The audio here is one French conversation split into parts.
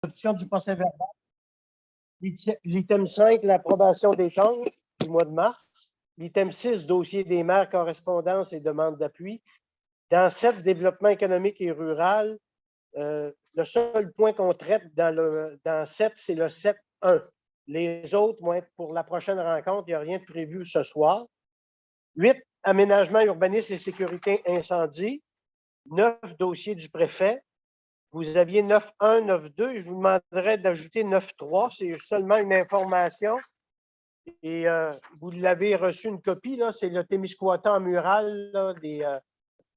L'adoption du procès-verbal. L'item 5, l'approbation des comptes du mois de mars. L'item 6, dossier des maires, correspondance et demande d'appui. Dans 7, développement économique et rural, le seul point qu'on traite dans 7, c'est le 7.1. Les autres vont être pour la prochaine rencontre. Il n'y a rien de prévu ce soir. 8, aménagement, urbanisme et sécurité incendie. 9, dossier du préfet. Vous aviez 9.1, 9.2. Je vous demanderais d'ajouter 9.3. C'est seulement une information. Et vous l'avez reçu une copie, là. C'est le Témiscouata mural là,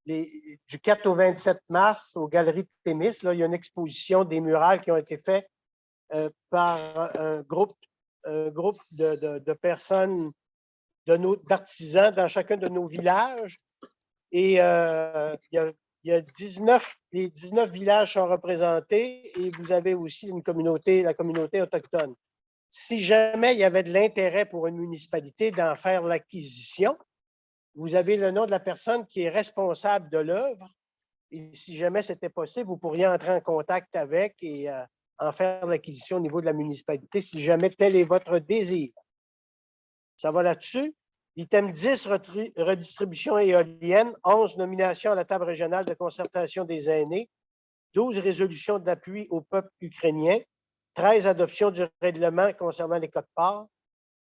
du 4 au 27 mars aux Galeries de Témis. Là, il y a une exposition des murales qui ont été faites par un groupe de personnes, d'artisans dans chacun de nos villages. Et il y a 19, les 19 villages sont représentés et vous avez aussi une communauté, la communauté autochtone. Si jamais il y avait de l'intérêt pour une municipalité d'en faire l'acquisition, vous avez le nom de la personne qui est responsable de l'œuvre. Et si jamais c'était possible, vous pourriez entrer en contact avec et en faire l'acquisition au niveau de la municipalité, si jamais tel est votre désir. Ça va là-dessus. Item 10, redistribution éolienne. 11, nomination à la table régionale de concertation des aînés. 12, résolution d'appui au peuple ukrainien. 13, adoption du règlement concernant les codes-parts.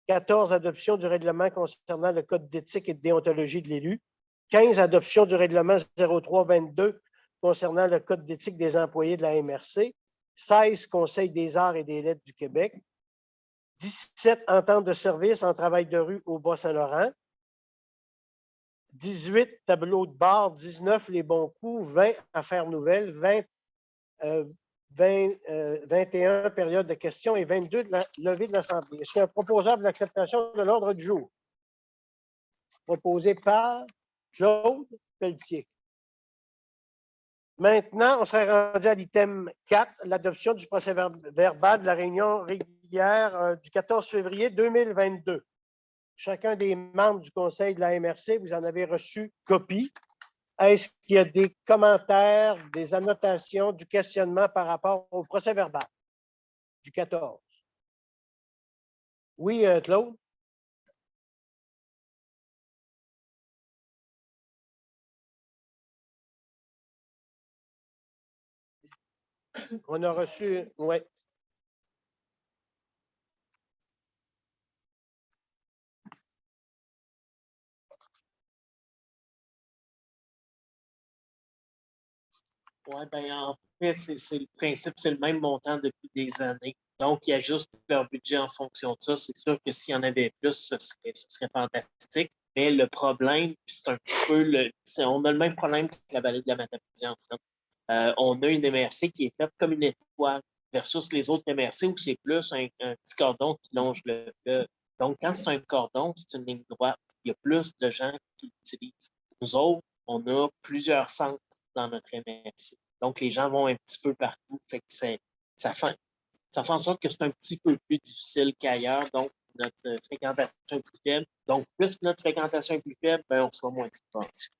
14, adoption du règlement concernant le code d'éthique et de déontologie de l'élu. 15, adoption du règlement 0322 concernant le code d'éthique des employés de la MRC. 16, Conseil des arts et des lettres du Québec. 17, entente de service en travail de rue au Bas-Saint-Laurent. 18, tableau de bord. 19, les bons coups. 20, affaires nouvelles. 21, période de questions. Et 22, la levée de l'Assemblée. Je suis un proposeur de l'acceptation de l'ordre du jour. Proposé par Claude Pelletier. Maintenant, on serait rendu à l'item 4, l'adoption du procès-verbal de la réunion régulière du 14 février 2022. Chacun des membres du Conseil de la MRC, vous en avez reçu copie. Est-ce qu'il y a des commentaires, des annotations, du questionnement par rapport au procès-verbal du 14? Oui, Claude? On a reçu, oui. Oui, bien, en fait, c'est le principe, c'est le même montant depuis des années. Donc, ils ajustent leur budget en fonction de ça. C'est sûr que s'il y en avait plus, ce serait fantastique. Mais le problème, c'est un petit peu on a le même problème que la vallée de la Matapédia, en fait. On a une MRC qui est faite comme une étoile versus les autres MRC où c'est plus un petit cordon qui longe le fleuve. Donc, quand c'est un cordon, c'est une ligne droite. Il y a plus de gens qui l'utilisent. Nous autres, on a plusieurs centres dans notre MRC. Donc, les gens vont un petit peu partout. Fait que ça fait en sorte que c'est un petit peu plus difficile qu'ailleurs. Donc, notre fréquentation est plus faible. Donc, puisque notre fréquentation est plus faible, bien, on reçoit moins de subventions.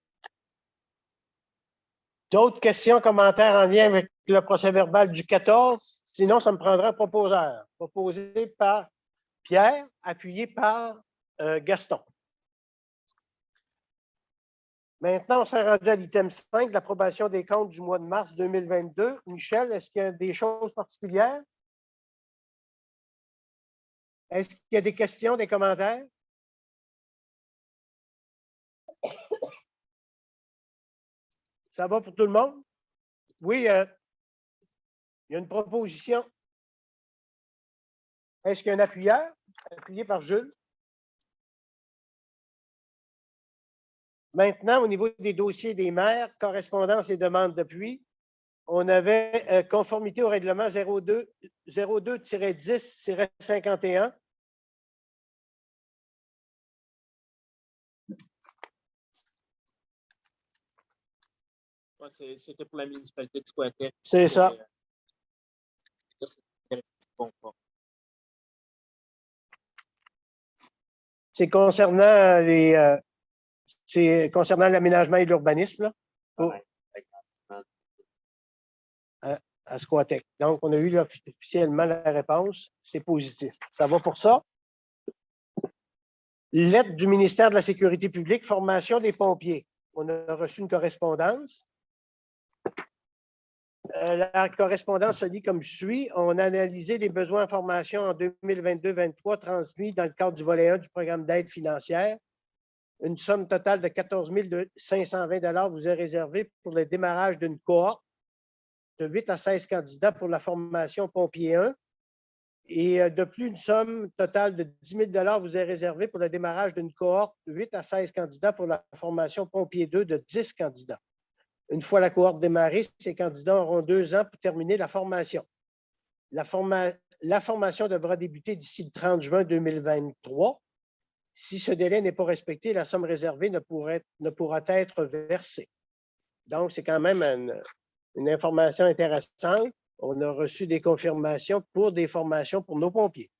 D'autres questions, commentaires en lien avec le procès-verbal du 14? Sinon, ça me prendra un proposeur. Proposé par Pierre, appuyé par Gaston. Maintenant, on s'est rendu à l'item 5, l'approbation des comptes du mois de mars 2022. Michel, est-ce qu'il y a des choses particulières? Est-ce qu'il y a des questions, des commentaires? Ça va pour tout le monde? Oui, il y a une proposition. Est-ce qu'il y a un appuyeur? Appuyé par Jules. Maintenant, au niveau des dossiers des maires, correspondance et demande d'appui, on avait conformité au règlement 02-10-51. C'était pour la municipalité de Coatec. C'est ça. C'est concernant c'est concernant l'aménagement et l'urbanisme. à Squatec. Donc, on a eu officiellement la réponse. C'est positif. Ça va pour ça? Lettre du ministère de la Sécurité publique, formation des pompiers. On a reçu une correspondance. La correspondance se lit comme suit. On a analysé les besoins en formation en 2022-23 transmis dans le cadre du volet 1 du programme d'aide financière. Une somme totale de 14 520 vous est réservée pour le démarrage d'une cohorte de 8 à 16 candidats pour la formation pompier 1. Et de plus, une somme totale de 10 000 vous est réservée pour le démarrage d'une cohorte de 8 à 16 candidats pour la formation pompier 2 de 10 candidats. Une fois la cohorte démarrée, ces candidats auront 2 ans pour terminer la formation. La formation devra débuter d'ici le 30 juin 2023. Si ce délai n'est pas respecté, la somme réservée ne pourra être versée. Donc, c'est quand même une information intéressante. On a reçu des confirmations pour des formations pour nos pompiers.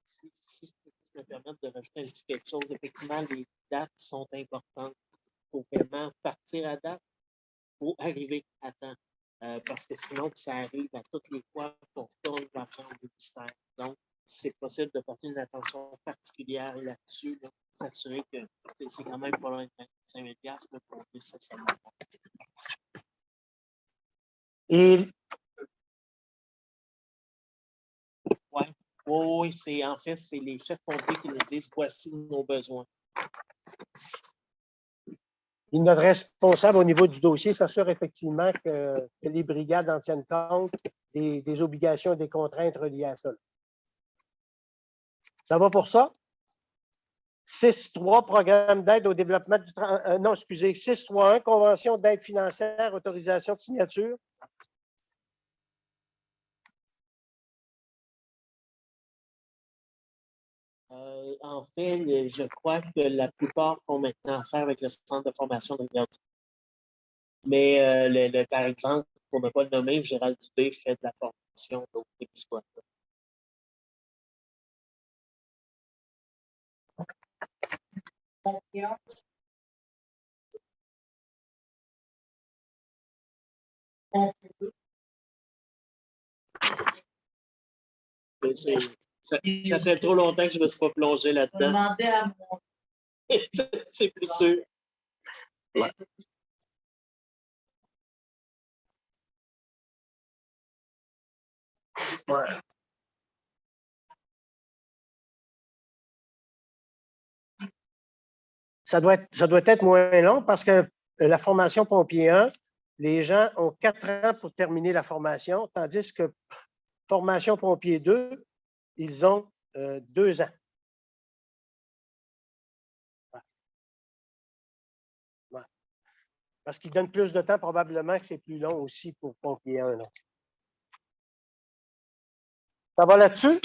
Si je peux me permettre de rajouter un petit quelque chose, effectivement, les dates sont importantes. Il faut vraiment partir à date pour arriver à temps. Parce que sinon, ça arrive à toutes les fois qu'on tourne vers le ministère. Donc, c'est possible de porter une attention particulière là-dessus, là, s'assurer que c'est quand même pas loin de 25 000 pour ça. Et oui, en fait, c'est les chefs pompiers qui nous disent voici nos besoins. Et notre responsable au niveau du dossier s'assure effectivement que les brigades en tiennent compte des obligations et des contraintes reliées à ça. Ça va pour ça? 6.3, programme d'aide au développement du... 6.3.1, convention d'aide financière, autorisation de signature. En fait, je crois que la plupart font maintenant affaire avec le centre de formation de Gérald. Mais par exemple, pour ne pas le nommer, Gérald Dubé fait de la formation au Témiscouata. Ça fait trop longtemps que je ne me suis pas plongé là-dedans. C'est plus sûr. Ouais. Ouais. Ça doit être moins long parce que la formation pompier 1, les gens ont 4 ans pour terminer la formation, tandis que formation pompier 2, ils ont 2 ans. Ouais. Ouais. Parce qu'ils donnent plus de temps, probablement que c'est plus long aussi pour pompier 1. Là. Ça va là-dessus?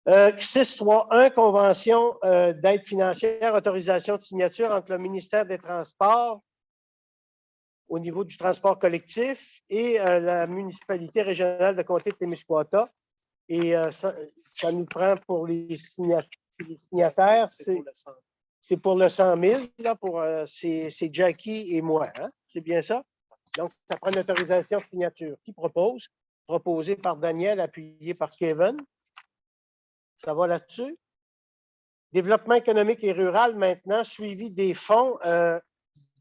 6.3.1, convention d'aide financière, autorisation de signature entre le ministère des Transports au niveau du transport collectif et la municipalité régionale de comté de Témiscouata. Et ça nous prend pour les signataires, c'est pour le 100 000, là, c'est Jackie et moi. Hein? C'est bien ça? Donc, ça prend une autorisation de signature. Qui propose? Proposé par Daniel, appuyé par Kevin. Ça va là-dessus? Développement économique et rural, maintenant, suivi des fonds.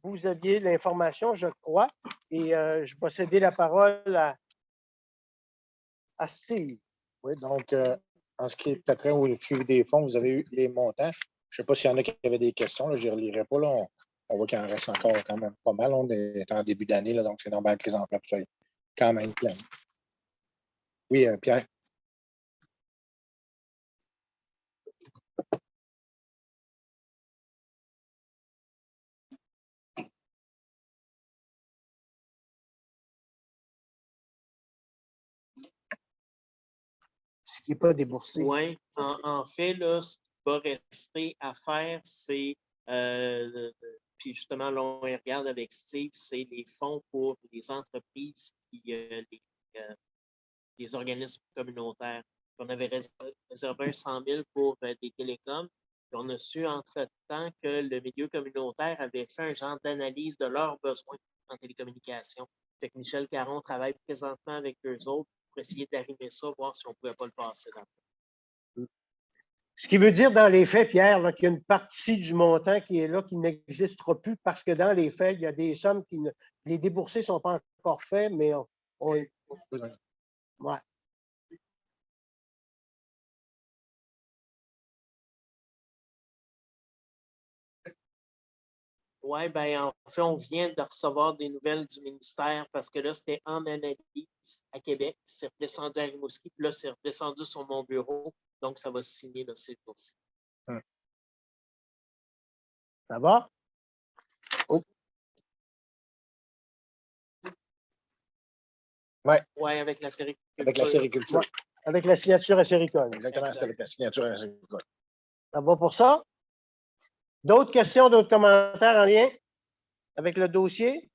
Vous aviez l'information, je crois, et je vais céder la parole à Steve. Oui, donc, en ce qui est peut-être au suivi des fonds, vous avez eu les montants. Je ne sais pas s'il y en a qui avaient des questions, là, je ne relirai pas. Là, on voit qu'il en reste encore quand même pas mal. On est en début d'année, donc c'est normal que les emplois soient quand même pleins. Oui, Pierre. Ce qui n'est pas déboursé. Oui, en fait, là, ce qui va rester à faire, c'est, puis justement, là, on regarde avec Steve, c'est les fonds pour les entreprises et les organismes communautaires. On avait réservé 100 000 pour des télécoms. Puis on a su entre-temps que le milieu communautaire avait fait un genre d'analyse de leurs besoins en télécommunications. Fait que Michel Caron travaille présentement avec eux autres pour essayer d'arrimer ça, voir si on ne pouvait pas le passer dans le Ce qui veut dire dans les faits, Pierre, qu'il y a une partie du montant qui est là, qui n'existera plus parce que dans les faits, il y a des sommes qui ne. Les déboursés ne sont pas encore faits, mais ouais. Oui, bien, en fait, on vient de recevoir des nouvelles du ministère parce que là, c'était en analyse à Québec, puis c'est redescendu à Rimouski, puis là, c'est redescendu sur mon bureau, donc ça va se signer là, ces jours-ci. Ça va? Oui. Oui, avec la sériculture. Avec la sériculture. Ouais. Avec la signature à Séricole. Exactement, c'est avec la signature à la séricole. Ça va pour ça? D'autres questions, d'autres commentaires en lien avec le dossier?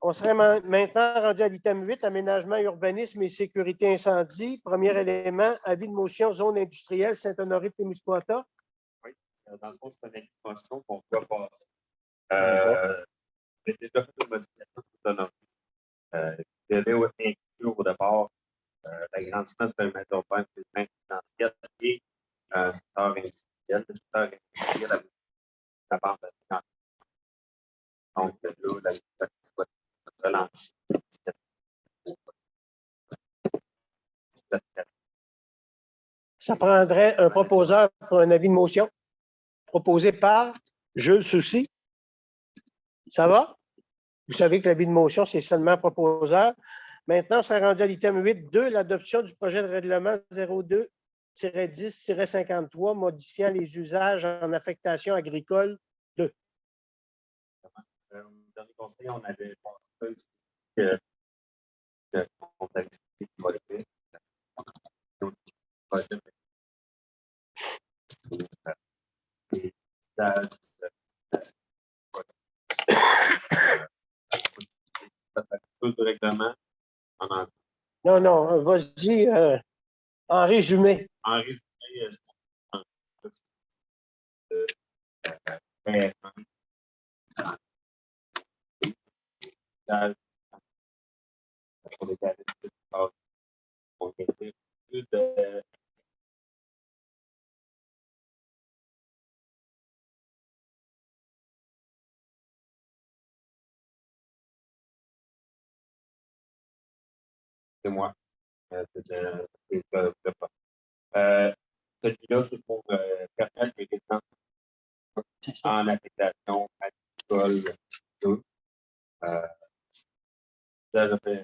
On serait maintenant rendu à l'item 8, aménagement, urbanisme et sécurité incendie. Premier élément, avis de motion, zone industrielle Saint-Honoré-Témiscouata. Oui, dans le fond, c'est une motion qu'on doit passer. J'ai déjà fait une modification autonome. Il y avait inclus au départ l'agrandissement du périmètre urbain financier et secteur industriel. Le secteur industriel avec la bande de financement. Donc, là, la relance. Ça prendrait un proposeur pour un avis de motion proposé par Jules Soucy. Ça va? Vous savez que l'avis de motion, c'est seulement proposeur. Maintenant, on serait rendu à l'item 8.2, l'adoption du projet de règlement 02-10-53 modifiant les usages en affectation agricole 2. Au dernier conseil, on avait pensé que comptabilité du volet. Tout le règlement en entier. Non, non, vas-y, en résumé. En résumé, c'est moi. Celui-là, c'est pour permettre les résidents en affectation agricole 2. Ça, fait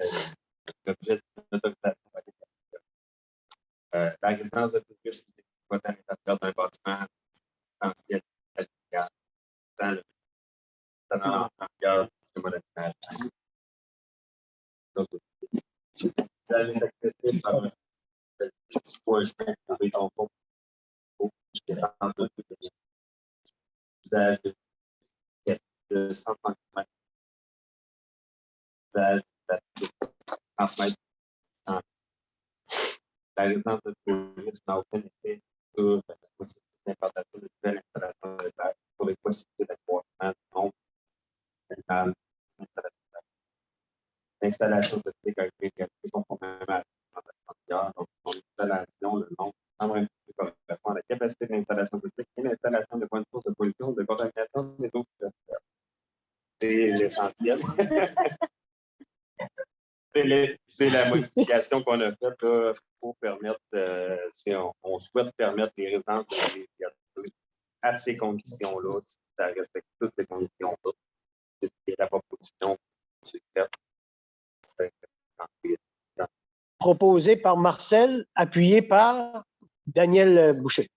l'objet d'une autorisation. La résidence de public, c'est l'exploitant à l'intérieur d'un bâtiment essentiel dans le salon en cœur du système national. Elle est accessible par un avec ton compte usage de 130 mètres usage de 30 mètres. La résidence de tourisme n'a aucun effet sur la possibilité d'implantation de nouvelles installations de terre pour les possibilités d'accroissement du nombre d'installations. L'installation de TIC a été réalisée conformément à la réglementation. Donc, son installation, le nombre correspond à la capacité d'installation de TIC et l'installation de points de source de pollution, de contamination des eaux superficielles. C'est l'essentiel. C'est la modification qu'on a faite là, pour permettre, si on souhaite permettre les résidences de à ces conditions-là, si ça respecte toutes ces conditions-là. C'est la proposition qui est faite. Proposé par Marcel, appuyé par Daniel Boucher.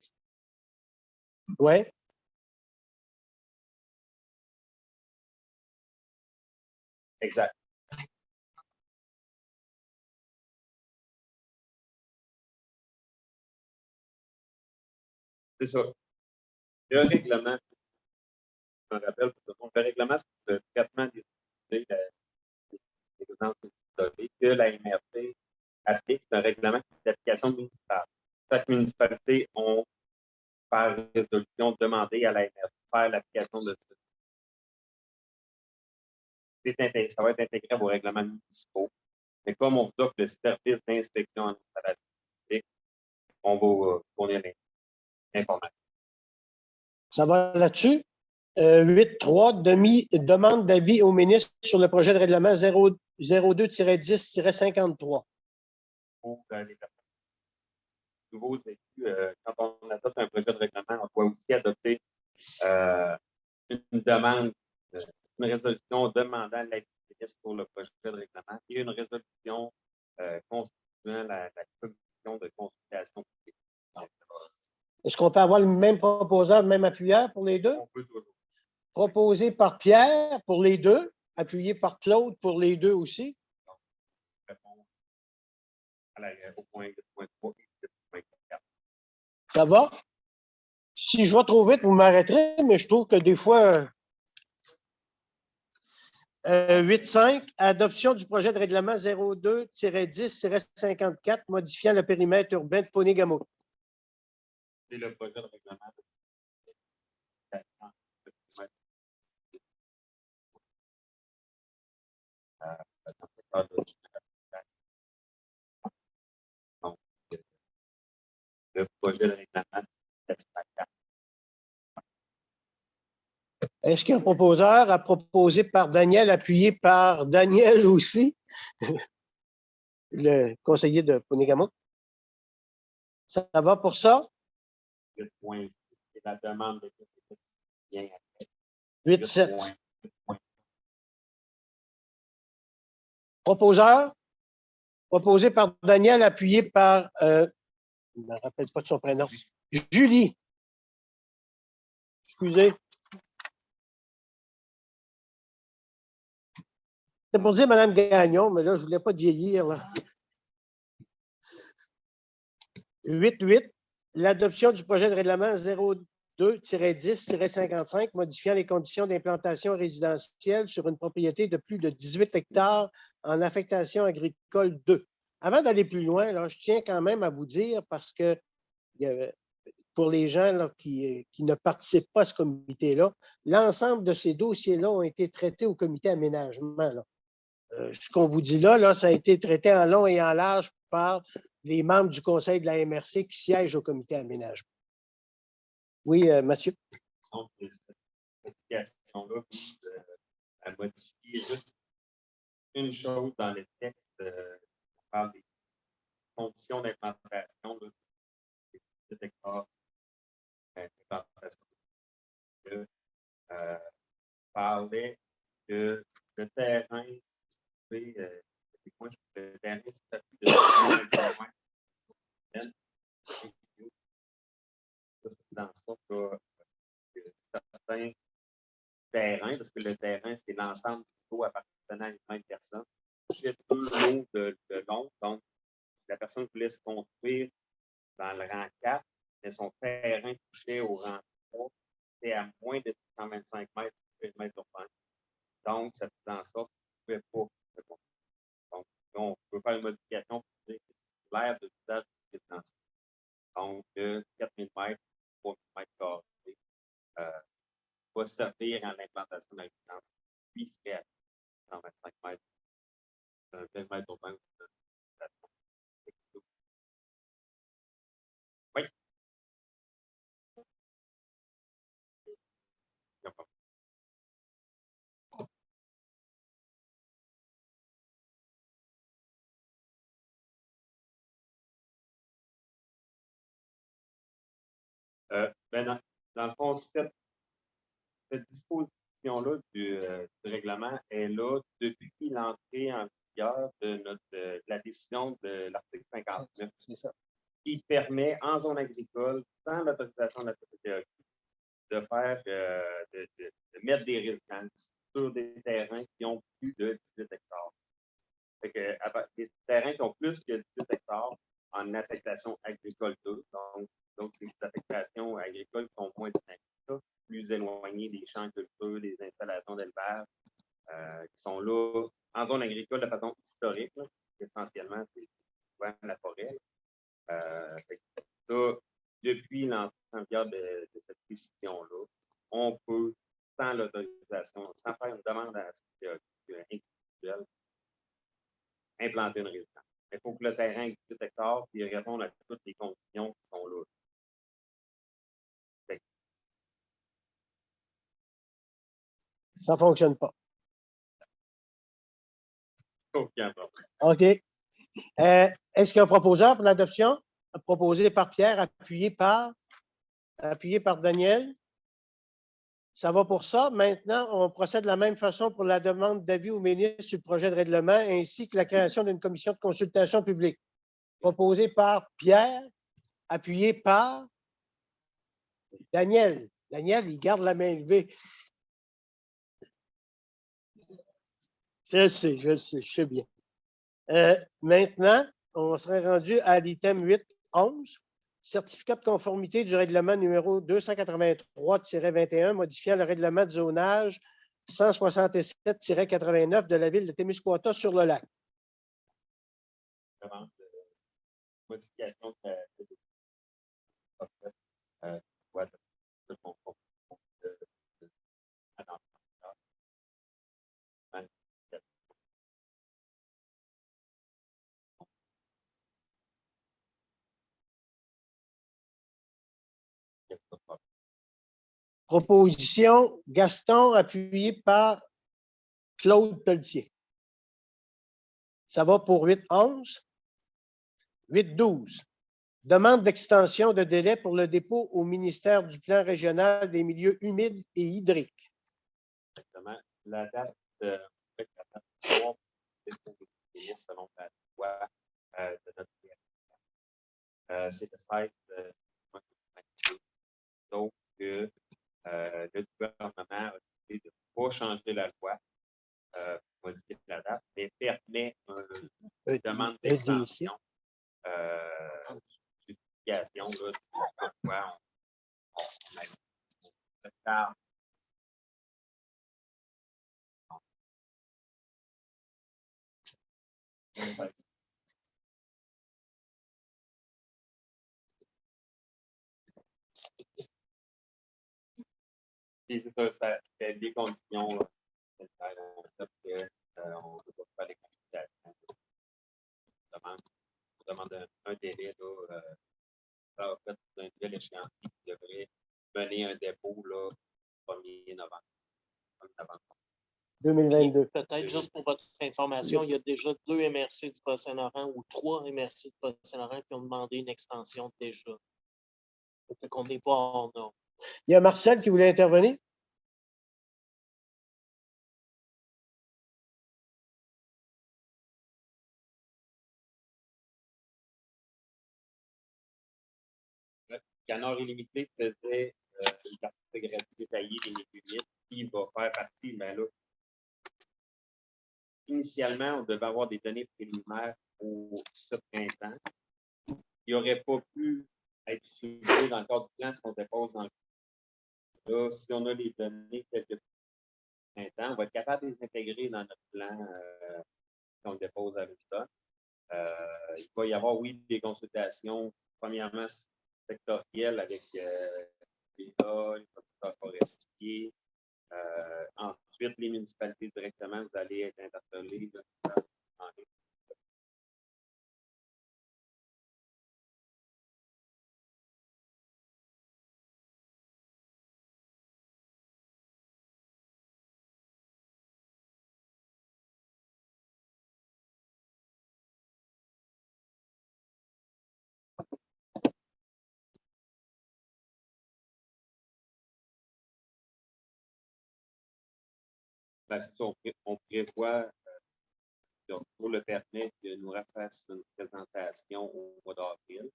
Oui. Exact. C'est ça. Le règlement, je me rappelle, le règlement sur le traitement des résidences isolées que la MRC applique, c'est un règlement d'application municipale. Chaque municipalité a, par résolution, demandé à la MRC de faire l'application de ça va être intégré à vos règlements municipaux. Mais comme on vous offre le service d'inspection en installation publique, on va vous fournir l'information. Ça va là-dessus. 8.3, demande d'avis au ministre sur le projet de règlement 02-10-53. Pour les personnes nouveaux élus, quand on adopte un projet de règlement, on doit aussi adopter une demande, une résolution demandant l'avis du ministre pour le projet de règlement et une résolution constituant la commission de consultation publique. Est-ce qu'on peut avoir le même proposeur, le même appuyeur pour les deux? On peut toujours Proposé par Pierre pour les deux, appuyé par Claude pour les deux aussi. répondre au point 3 et au point 4. Ça va? Si je vais trop vite, vous m'arrêterez, mais je trouve que des fois. 8.5, adoption du projet de règlement 02-10-54, modifiant le périmètre urbain de Ponegamo. C'est le projet de règlement. Donc, le projet de règlement, c'est 4. Est-ce qu'il y a un proposeur à proposer par Daniel, appuyé par Daniel aussi, le conseiller de Ponegamo? Ça va pour ça? Le point, c'est la demande de bien 8.7. Proposeur? Proposé par Daniel, appuyé par, je ne me rappelle pas de son prénom, Julie. Excusez. C'est pour dire Mme Gagnon, mais là, je ne voulais pas vieillir. 8.8, l'adoption du projet de règlement 02-10-55, modifiant les conditions d'implantation résidentielle sur une propriété de plus de 18 hectares en affectation agricole 2. Avant d'aller plus loin, là, je tiens quand même à vous dire, parce que pour les gens là, qui ne participent pas à ce comité-là, l'ensemble de ces dossiers-là ont été traités au comité aménagement. Là. Ce qu'on vous dit là, ça a été traité en long et en large par les membres du conseil de la MRC qui siègent au comité aménagement. Oui, Mathieu. Donc, cette modification-là vise à modifier juste une chose dans le texte. On parle des conditions d'implantation de 18 hectares d'implantation. Parlait que le terrain, le terrain tout à fait de 25 mètres. Dans ça, certains terrains, parce que le terrain, c'est l'ensemble du lot appartenant à une même personne. J'ai 2 lots de long, donc la personne voulait se construire dans le rang 4, mais son terrain touchait au rang 3, c'était à moins de 125 mètres du périmètre urbain. Donc, ça faisait en sorte qu'on ne pouvait pas. Donc, on peut faire une modification pour dire que c'est l'aire de l'usage résidentiel. Donc, 4000 mètres, 3000 mètres carrés va servir en implantation de la résidence. Puis, serait à 125 mètres d'un périmètre urbain. Oui. Dans le fond, cette disposition-là du règlement est là depuis l'entrée en vigueur de la décision de l'article 59. C'est ça. Qui permet en zone agricole, sans l'autorisation de la propriété, de faire, de mettre des résidences sur des terrains qui ont plus de 18 hectares. Fait que, des terrains qui ont plus que 18 hectares en affectation agricole 2, donc les affectations agricoles qui sont moins dynamiques, plus éloignées des champs de culture, des installations d'élevage, qui sont là en zone agricole de façon historique. Là, essentiellement, c'est souvent la forêt. Ça, depuis l'entrée en vigueur de cette décision-là, on peut, sans l'autorisation, sans faire une demande à la CPA, individuel, implanter une résidence. Il faut que le terrain ait 18 hectares et répondre à toutes les conditions qui sont là. Ça ne fonctionne pas. Aucun problème. OK. Est-ce qu'il y a un proposeur pour l'adoption? Proposé par Pierre, appuyé par Daniel. Ça va pour ça. Maintenant, on procède de la même façon pour la demande d'avis au ministre sur le projet de règlement ainsi que la création d'une commission de consultation publique. Proposé par Pierre, appuyé par Daniel. Daniel, il garde la main levée. Je sais, je sais bien. Maintenant, on serait rendu à l'item 8.11, certificat de conformité du règlement numéro 283-21, modifiant le règlement de zonage 167-89 de la ville de Témiscouata sur le lac. Demande de modification de Proposition Gaston, appuyé par Claude Pelletier. Ça va pour 8.11. 8.12. Demande d'extension de délai pour le dépôt au ministère du Plan régional des milieux humides et hydriques. Exactement. La date de selon la loi de notre c'est le 16 donc le gouvernement a décidé de ne pas changer la loi pour modifier la date, mais permet une demande d'extension justification de pourquoi on a Puis c'est ça, c'est des conditions là, on ne peut pas faire des consultations. On demande un délai là, en fait, un nouvel échéancier qui devrait mener un dépôt là, 1er novembre. 2022. Peut-être juste pour votre information, il y a déjà 2 MRC du Bas-Saint-Laurent ou 3 MRC du Bas-Saint-Laurent qui ont demandé une extension déjà. Fait qu'on n'est pas hors norme. Il y a Marcel qui voulait intervenir. Canard illimité faisait une cartographie détaillée des milieux humides qui va faire partie, mais là, initialement, on devait avoir des données préliminaires ce printemps. Il n'aurait pas pu être utilisé dans le cadre du plan si on dépose dans le là, si on a les données quelques printemps, on va être capable de les intégrer dans notre plan si on le dépose à l'automne. Il va y avoir, oui, des consultations, premièrement, sectorielles avec l'État, les producteurs forestiers. Ensuite, les municipalités directement, vous allez être interpellés. Ben, on prévoit, pour le permis, de nous refasse une présentation au mois d'avril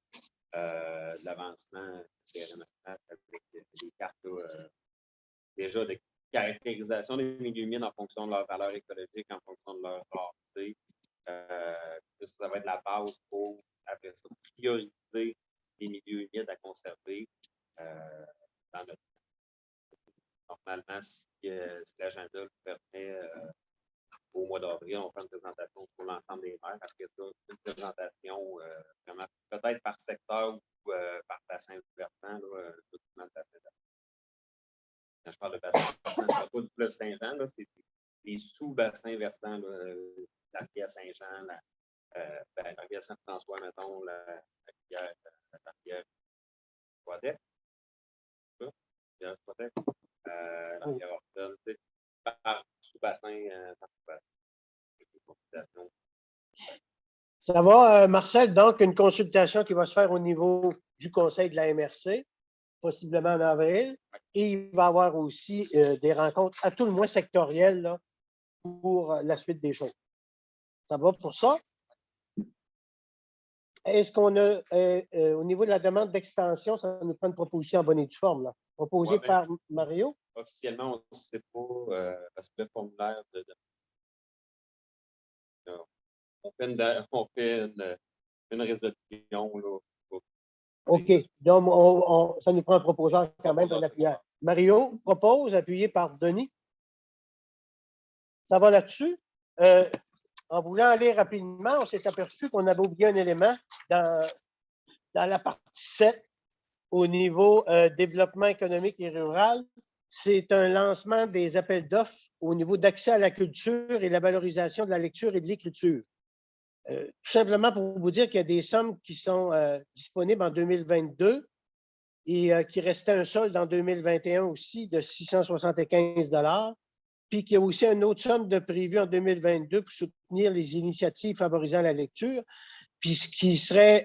de l'avancement avec des cartes déjà de caractérisation des milieux humides en fonction de leur valeur écologique, en fonction de leur rareté. Ça va être la base pour, après ça, prioriser les milieux humides à conserver dans notre normalement, si l'agenda le permet, au mois d'avril, on fait une présentation pour l'ensemble des maires. Après ça, une présentation vraiment peut-être par secteur ou par bassin versant, document de bassin. Quand je parle de bassin versant, ce n'est pas du fleuve Saint-Jean, c'est les sous-bassins versants, la rivière Saint-Jean, la rivière Saint-François, mettons, la rivière Quadet, la rivière Orton, par sous-bassin, Ça va, Marcel, donc une consultation qui va se faire au niveau du conseil de la MRC, possiblement en avril, et il va y avoir aussi des rencontres, à tout le moins sectorielles, là, pour la suite des choses. Ça va pour ça? Est-ce qu'on a, au niveau de la demande d'extension, ça nous prend une proposition en bonne et due forme, là, proposée par Mario? Officiellement, on ne sait pas, parce que le formulaire on fait une résolution. Là, OK. Donc, ça nous prend un proposeur quand même, un appuyeur. Mario propose, appuyé par Denis. Ça va là-dessus? En voulant aller rapidement, on s'est aperçu qu'on avait oublié un élément dans la partie 7 au niveau développement économique et rural. C'est un lancement des appels d'offres au niveau d'accès à la culture et la valorisation de la lecture et de l'écriture. Tout simplement pour vous dire qu'il y a des sommes qui sont disponibles en 2022 et qui restait un solde en 2021 aussi de 675 $, puis qu'il y a aussi une autre somme de prévue en 2022 pour soutenir les initiatives favorisant la lecture, puis ce qui serait,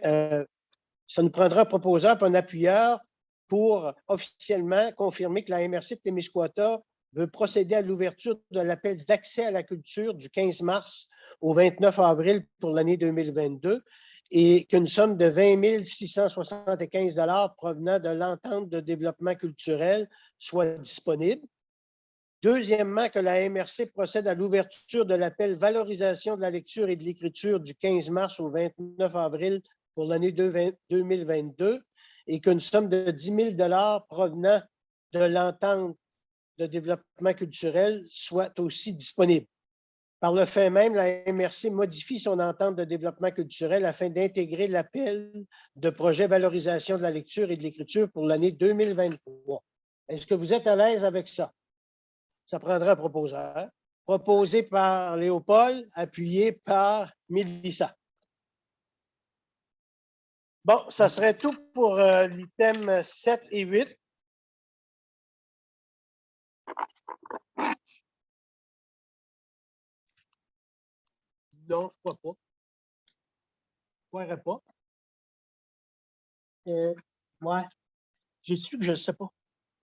ça nous prendra un proposeur et un appuyeur pour officiellement confirmer que la MRC de Témiscouata veut procéder à l'ouverture de l'appel d'accès à la culture du 15 mars au 29 avril pour l'année 2022 et qu'une somme de 20 675 $ provenant de l'entente de développement culturel soit disponible. Deuxièmement, que la MRC procède à l'ouverture de l'appel valorisation de la lecture et de l'écriture du 15 mars au 29 avril pour l'année 2022 et qu'une somme de 10 000 $ provenant de l'entente de développement culturel soit aussi disponible. Par le fait même, la MRC modifie son entente de développement culturel afin d'intégrer l'appel de projet valorisation de la lecture et de l'écriture pour l'année 2023. Est-ce que vous êtes à l'aise avec ça? Ça prendra un proposeur. Proposé par Léopold, appuyé par Mélissa. Bon, ça serait tout pour l'item 7 et 8. Non, je ne crois pas. Je ne croirais pas. Ouais. J'ai su que je ne sais pas.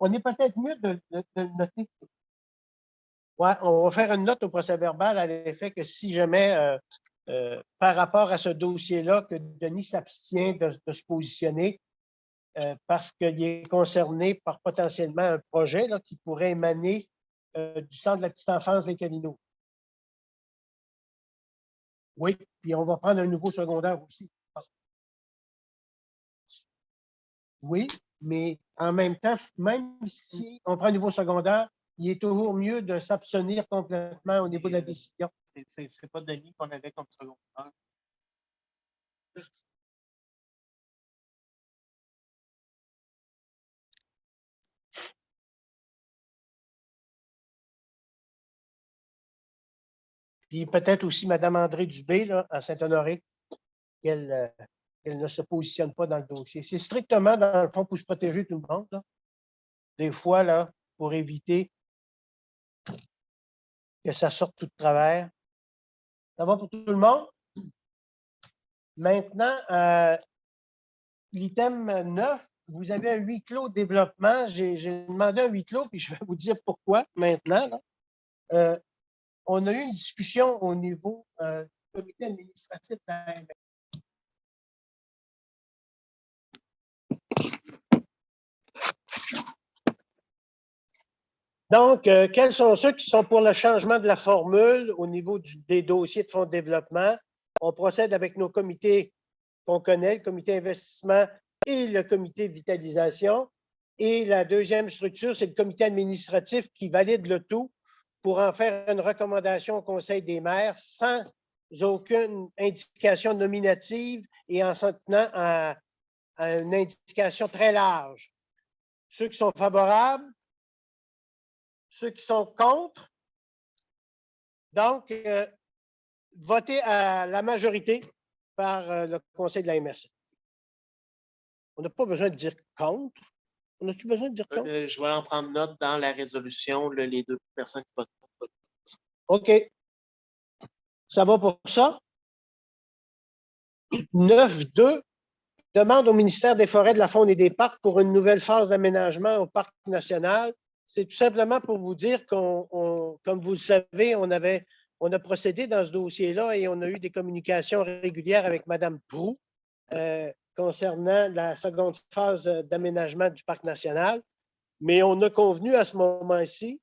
On est peut-être mieux de le noter. Ouais, on va faire une note au procès-verbal à l'effet que si jamais, par rapport à ce dossier-là, que Denis s'abstient de se positionner parce qu'il est concerné par potentiellement un projet là, qui pourrait émaner du centre de la petite enfance des Calinos. Oui, puis on va prendre un nouveau secondaire aussi. Oui, mais en même temps, même si on prend un nouveau secondaire, il est toujours mieux de s'abstenir complètement au niveau de la décision. C'est pas Denis qu'on avait comme secondaire. Puis peut-être aussi Mme André Dubé là, à Saint-Honoré, qu'elle ne se positionne pas dans le dossier. C'est strictement, dans le fond, pour se protéger tout le monde. Là. Des fois, là, pour éviter que ça sorte tout de travers. Ça va pour tout le monde? Maintenant, l'item 9, vous avez un huis clos développement. J'ai demandé un huis clos, puis je vais vous dire pourquoi maintenant. Là. On a eu une discussion au niveau du comité administratif de la MRC. Donc, quels sont ceux qui sont pour le changement de la formule au niveau des dossiers de fonds de développement? On procède avec nos comités qu'on connaît, le comité investissement et le comité vitalisation. Et la deuxième structure, c'est le comité administratif qui valide le tout pour en faire une recommandation au Conseil des maires sans aucune indication nominative et en s'en tenant à une indication très large. Ceux qui sont favorables, ceux qui sont contre, Donc, voté à la majorité par le Conseil de la MRC. On n'a pas besoin de dire contre. On a-tu besoin de dire contre? Je vais en prendre note dans la résolution, là, les deux personnes qui votent contre. OK. Ça va pour ça? 9.2. Demande au ministère des Forêts, de la Faune et des Parcs pour une nouvelle phase d'aménagement au Parc national. C'est tout simplement pour vous dire comme vous le savez, on a procédé dans ce dossier-là et on a eu des communications régulières avec Mme Proulx concernant la seconde phase d'aménagement du Parc national. Mais on a convenu à ce moment-ci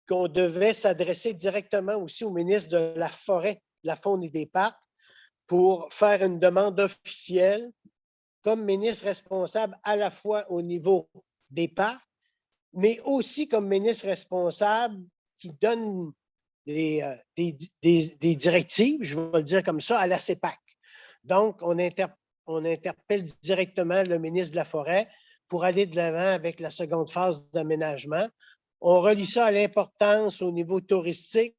qu'on devait s'adresser directement aussi au ministre de la Forêt, de la Faune et des Parcs pour faire une demande officielle comme ministre responsable à la fois au niveau des parcs, mais aussi comme ministre responsable qui donne des directives, je vais le dire comme ça, à la CEPAC. Donc, on interpelle directement le ministre de la Forêt pour aller de l'avant avec la seconde phase d'aménagement. On relie ça à l'importance au niveau touristique,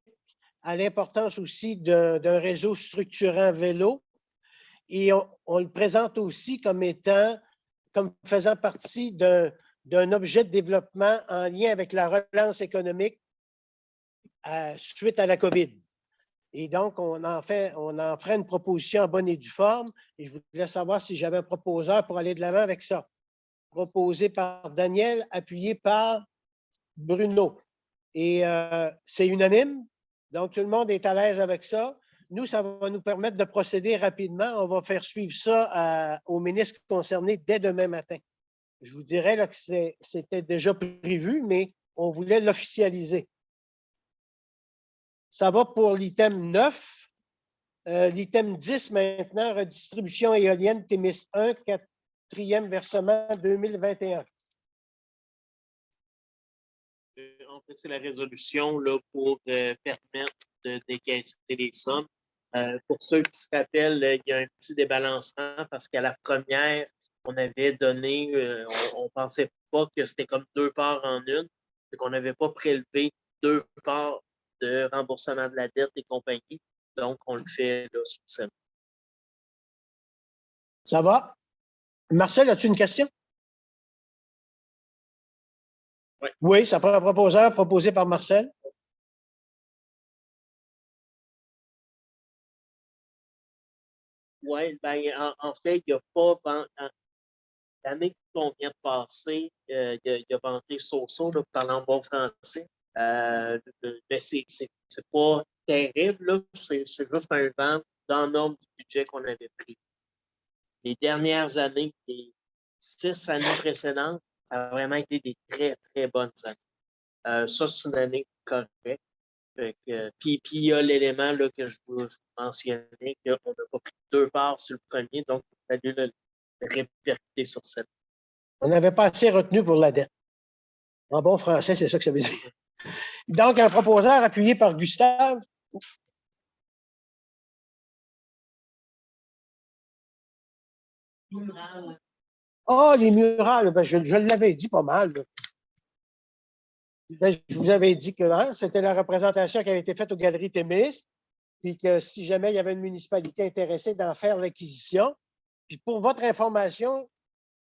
à l'importance aussi d'un réseau structurant vélo. Et on le présente aussi comme faisant partie d'un objet de développement en lien avec la relance économique suite à la COVID. Et donc, on en ferait une proposition en bonne et due forme. Et je voulais savoir si j'avais un proposeur pour aller de l'avant avec ça. Proposé par Daniel, appuyé par Bruno. Et c'est unanime. Donc, tout le monde est à l'aise avec ça. Nous, ça va nous permettre de procéder rapidement. On va faire suivre ça au ministre concerné dès demain matin. Je vous dirais là, que c'était déjà prévu, mais on voulait l'officialiser. Ça va pour l'item 9. L'item 10 maintenant, redistribution éolienne Témis 1, quatrième versement 2021. En fait, c'est la résolution là, pour permettre de décaisser les sommes. Pour ceux qui se rappellent, il y a un petit débalancement parce qu'à la première, on avait donné, on ne pensait pas que c'était comme deux parts en une, c'est qu'on n'avait pas prélevé deux parts de remboursement de la dette et compagnie. Donc, on le fait là, sous ça. Ça va? Marcel, as-tu une question? Oui. Oui, ça prend un proposeur proposé par Marcel. Oui, ben, en fait, il n'y a pas. L'année qu'on vient de passer, il a vanté Soso, là, parlant en bon français. Mais c'est pas terrible, c'est juste un vent dans le nombre du budget qu'on avait pris. Les dernières années, les 6 années précédentes, ça a vraiment été des très, très bonnes années. Ça, c'est une année correcte. Puis il y a l'élément là, que je vous mentionnais, qu'on n'a pas pris deux parts sur le premier, donc il a fallu le répercuter sur cette. On n'avait pas assez retenu pour la dette. En bon français, c'est ça que ça veut dire. Donc, un proposeur appuyé par Gustave. Ah, les murales, ben, je l'avais dit pas mal. Ben, je vous avais dit que c'était la représentation qui avait été faite aux Galeries Témis, puis que si jamais il y avait une municipalité intéressée d'en faire l'acquisition, puis pour votre information,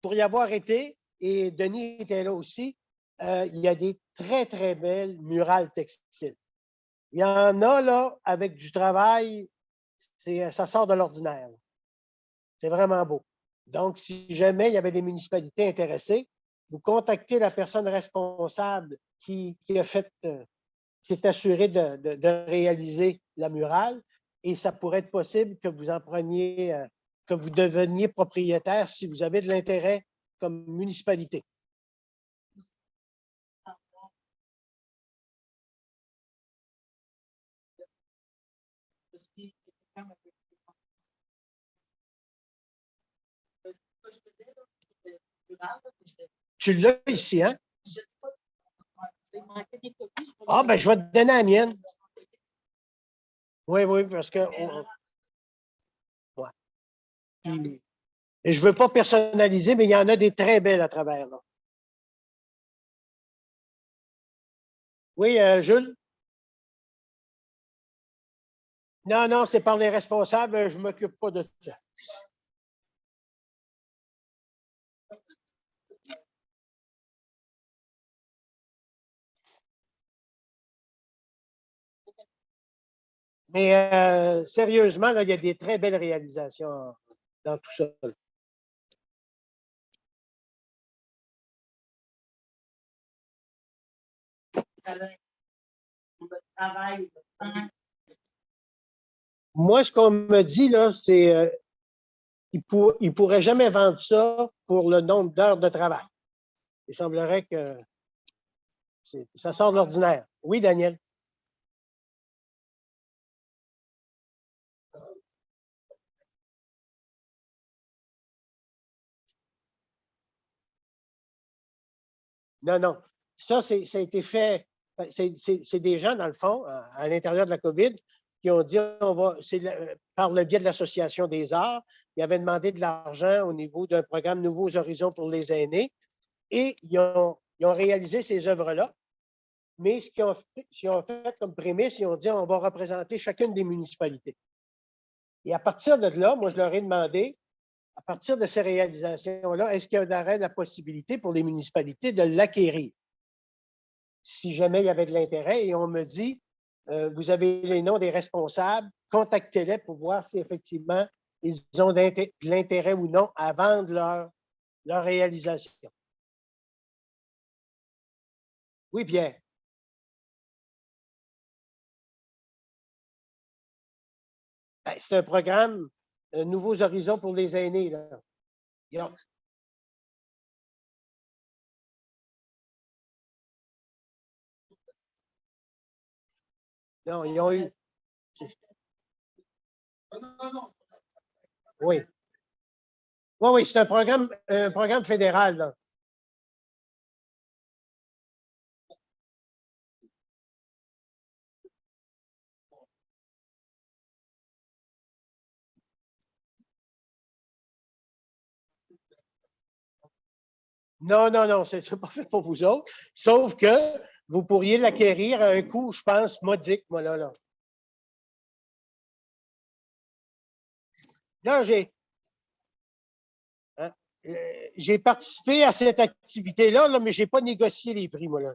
pour y avoir été, et Denis était là aussi, il y a des très, très belles murales textiles. Il y en a, là, avec du travail, ça sort de l'ordinaire. C'est vraiment beau. Donc, si jamais il y avait des municipalités intéressées, vous contactez la personne responsable qui s'est assurée de réaliser la murale et ça pourrait être possible que vous en preniez, que vous deveniez propriétaire si vous avez de l'intérêt comme municipalité. Tu l'as ici, hein? Ah, ben, je vais te donner la mienne. Oui, oui, parce que. Ouais. Puis, et je ne veux pas personnaliser, mais il y en a des très belles à travers. Là. Oui, Jules? Non, non, c'est par les responsables, je ne m'occupe pas de ça. Mais sérieusement, là, il y a des très belles réalisations dans tout ça. Moi, ce qu'on me dit, là, c'est qu'il ne pourrait jamais vendre ça pour le nombre d'heures de travail. Il semblerait que ça sort de l'ordinaire. Oui, Daniel? Non, non. Ça a été fait. C'est des gens, dans le fond, à l'intérieur de la COVID, qui ont dit par le biais de l'Association des arts, ils avaient demandé de l'argent au niveau d'un programme Nouveaux Horizons pour les aînés et ils ont réalisé ces œuvres-là. Mais ce qu'ils ont fait comme prémisse, ils ont dit on va représenter chacune des municipalités. Et à partir de là, moi, je leur ai demandé, à partir de ces réalisations-là, est-ce qu'il y aurait la possibilité pour les municipalités de l'acquérir? Si jamais il y avait de l'intérêt, et on me dit, vous avez les noms des responsables, contactez-les pour voir si effectivement ils ont de l'intérêt ou non à vendre leur réalisation. Oui, Pierre. Ben, c'est un programme Nouveaux Horizons pour les aînés. Là. Non, ils ont eu. Oui. Oui, oui, c'est un programme fédéral. Là. Non, non, non, c'est pas fait pour vous autres. Sauf que vous pourriez l'acquérir à un coût, je pense, modique, moi, là. Non, j'ai participé à cette activité-là, là, mais je n'ai pas négocié les prix, moi, là.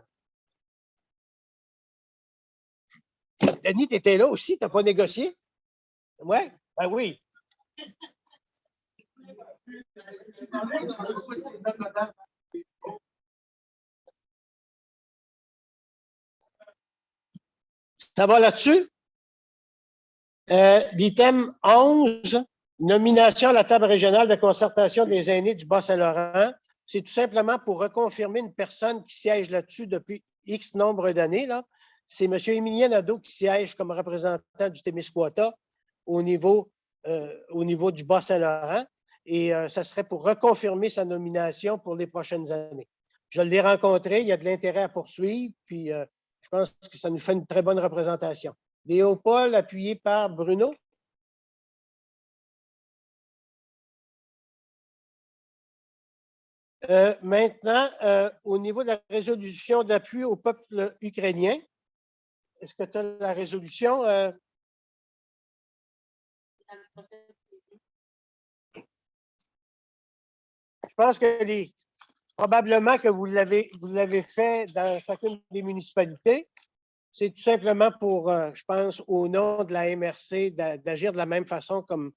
Denis, tu étais là aussi, tu n'as pas négocié? Oui? Ben oui. Ça va là-dessus? L'item 11, nomination à la table régionale de concertation des aînés du Bas-Saint-Laurent. C'est tout simplement pour reconfirmer une personne qui siège là-dessus depuis X nombre d'années. C'est M. Émilien Nadeau qui siège comme représentant du Témiscouata au niveau du Bas-Saint-Laurent. Et ça serait pour reconfirmer sa nomination pour les prochaines années. Je l'ai rencontré, il y a de l'intérêt à poursuivre, puis je pense que ça nous fait une très bonne représentation. Léopold, appuyé par Bruno. Maintenant, au niveau de la résolution d'appui au peuple ukrainien, est-ce que tu as la résolution? Je pense que probablement que vous l'avez fait dans chacune des municipalités. C'est tout simplement pour, je pense, au nom de la MRC, d'agir de la même façon comme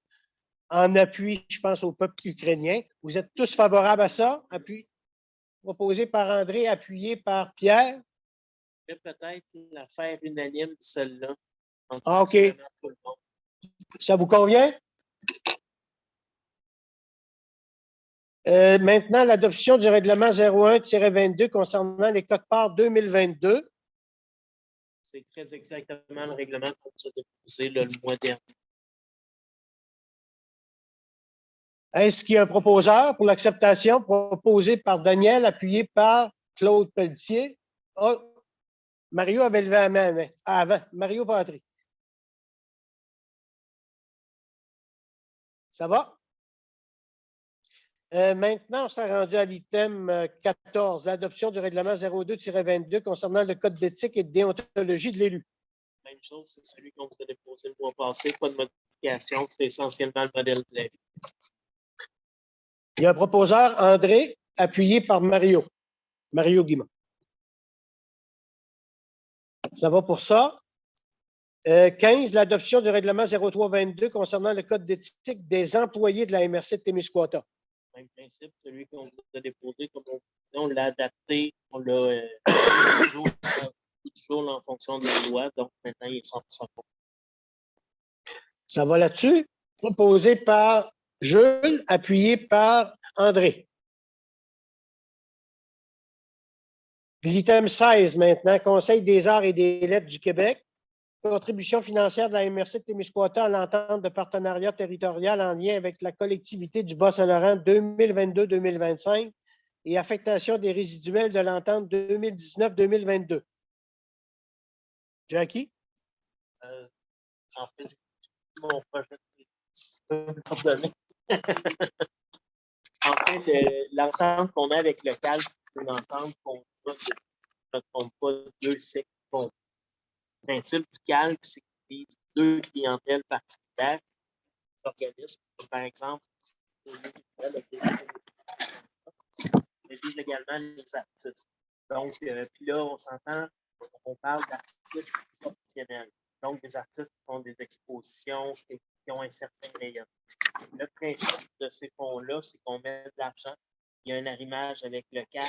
en appui, je pense, au peuple ukrainien. Vous êtes tous favorables à ça? Appui proposé par André, appuyé par Pierre? Peut-être la faire unanime, celle-là. Ah, OK. Ça vous convient? Maintenant, l'adoption du règlement 01-22 concernant les codes-parts 2022. C'est très exactement le règlement qu'on a déposé le mois dernier. Est-ce qu'il y a un proposeur pour l'acceptation proposé par Daniel, appuyé par Claude Pelletier? Oh, Mario avait levé la main avant. Mario Patry. Ça va? Maintenant, on sera rendu à l'item 14, l'adoption du règlement 02-22 concernant le code d'éthique et de déontologie de l'élu. Même chose, c'est celui qu'on vous a déposé le mois passé. Pas de modification. C'est essentiellement le modèle de la vie. Il y a un proposeur, André, appuyé par Mario. Mario Guimont. Ça va pour ça. 15, l'adoption du règlement 0322 concernant le code d'éthique des employés de la MRC de Témiscouata. Même principe, celui qu'on vous a déposé, comme on l'a adapté, on l'a toujours en fonction de la loi, donc maintenant il est 100% bon. Ça va là-dessus? Proposé par Jules, appuyé par André. L'item 16 maintenant, Conseil des arts et des lettres du Québec. Contribution financière de la MRC de Témiscouata à l'entente de partenariat territorial en lien avec la collectivité du Bas-Saint-Laurent 2022-2025 et affectation des résiduels de l'entente 2019-2022. Jackie? En fait, mon projet pardonnez. En fait, l'entente qu'on a avec le CAL, c'est une entente qu'on a, je ne me trompe pas, 2 cycles. Le principe du CAL, c'est qu'il vise 2 clientèles particulières, des organismes, par exemple, mais vise également les artistes. Donc, puis là, on s'entend, on parle d'artistes professionnels. Donc, des artistes qui font des expositions, qui ont un certain rayonnement. Le principe de ces fonds-là, c'est qu'on met de l'argent, il y a un arrimage avec le CAL,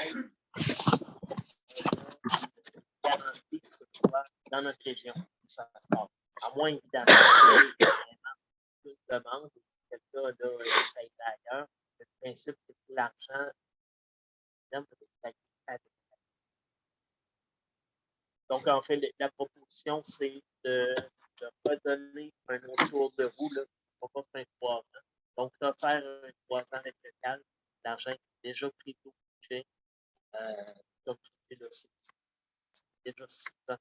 garantie que ce soit dans notre région. Ça se passe. À moins, évidemment, qu'il y ait vraiment plus de demande, quelqu'un là, ça aille ailleurs. Le principe, c'est que l'argent, donc, en fait, la proposition, c'est de redonner un autre tour de roue, là, on va faire 3 ans. Donc, de faire 3 ans avec le CAL, l'argent est déjà pris au budget. Donc, c'est déjà 6 ans.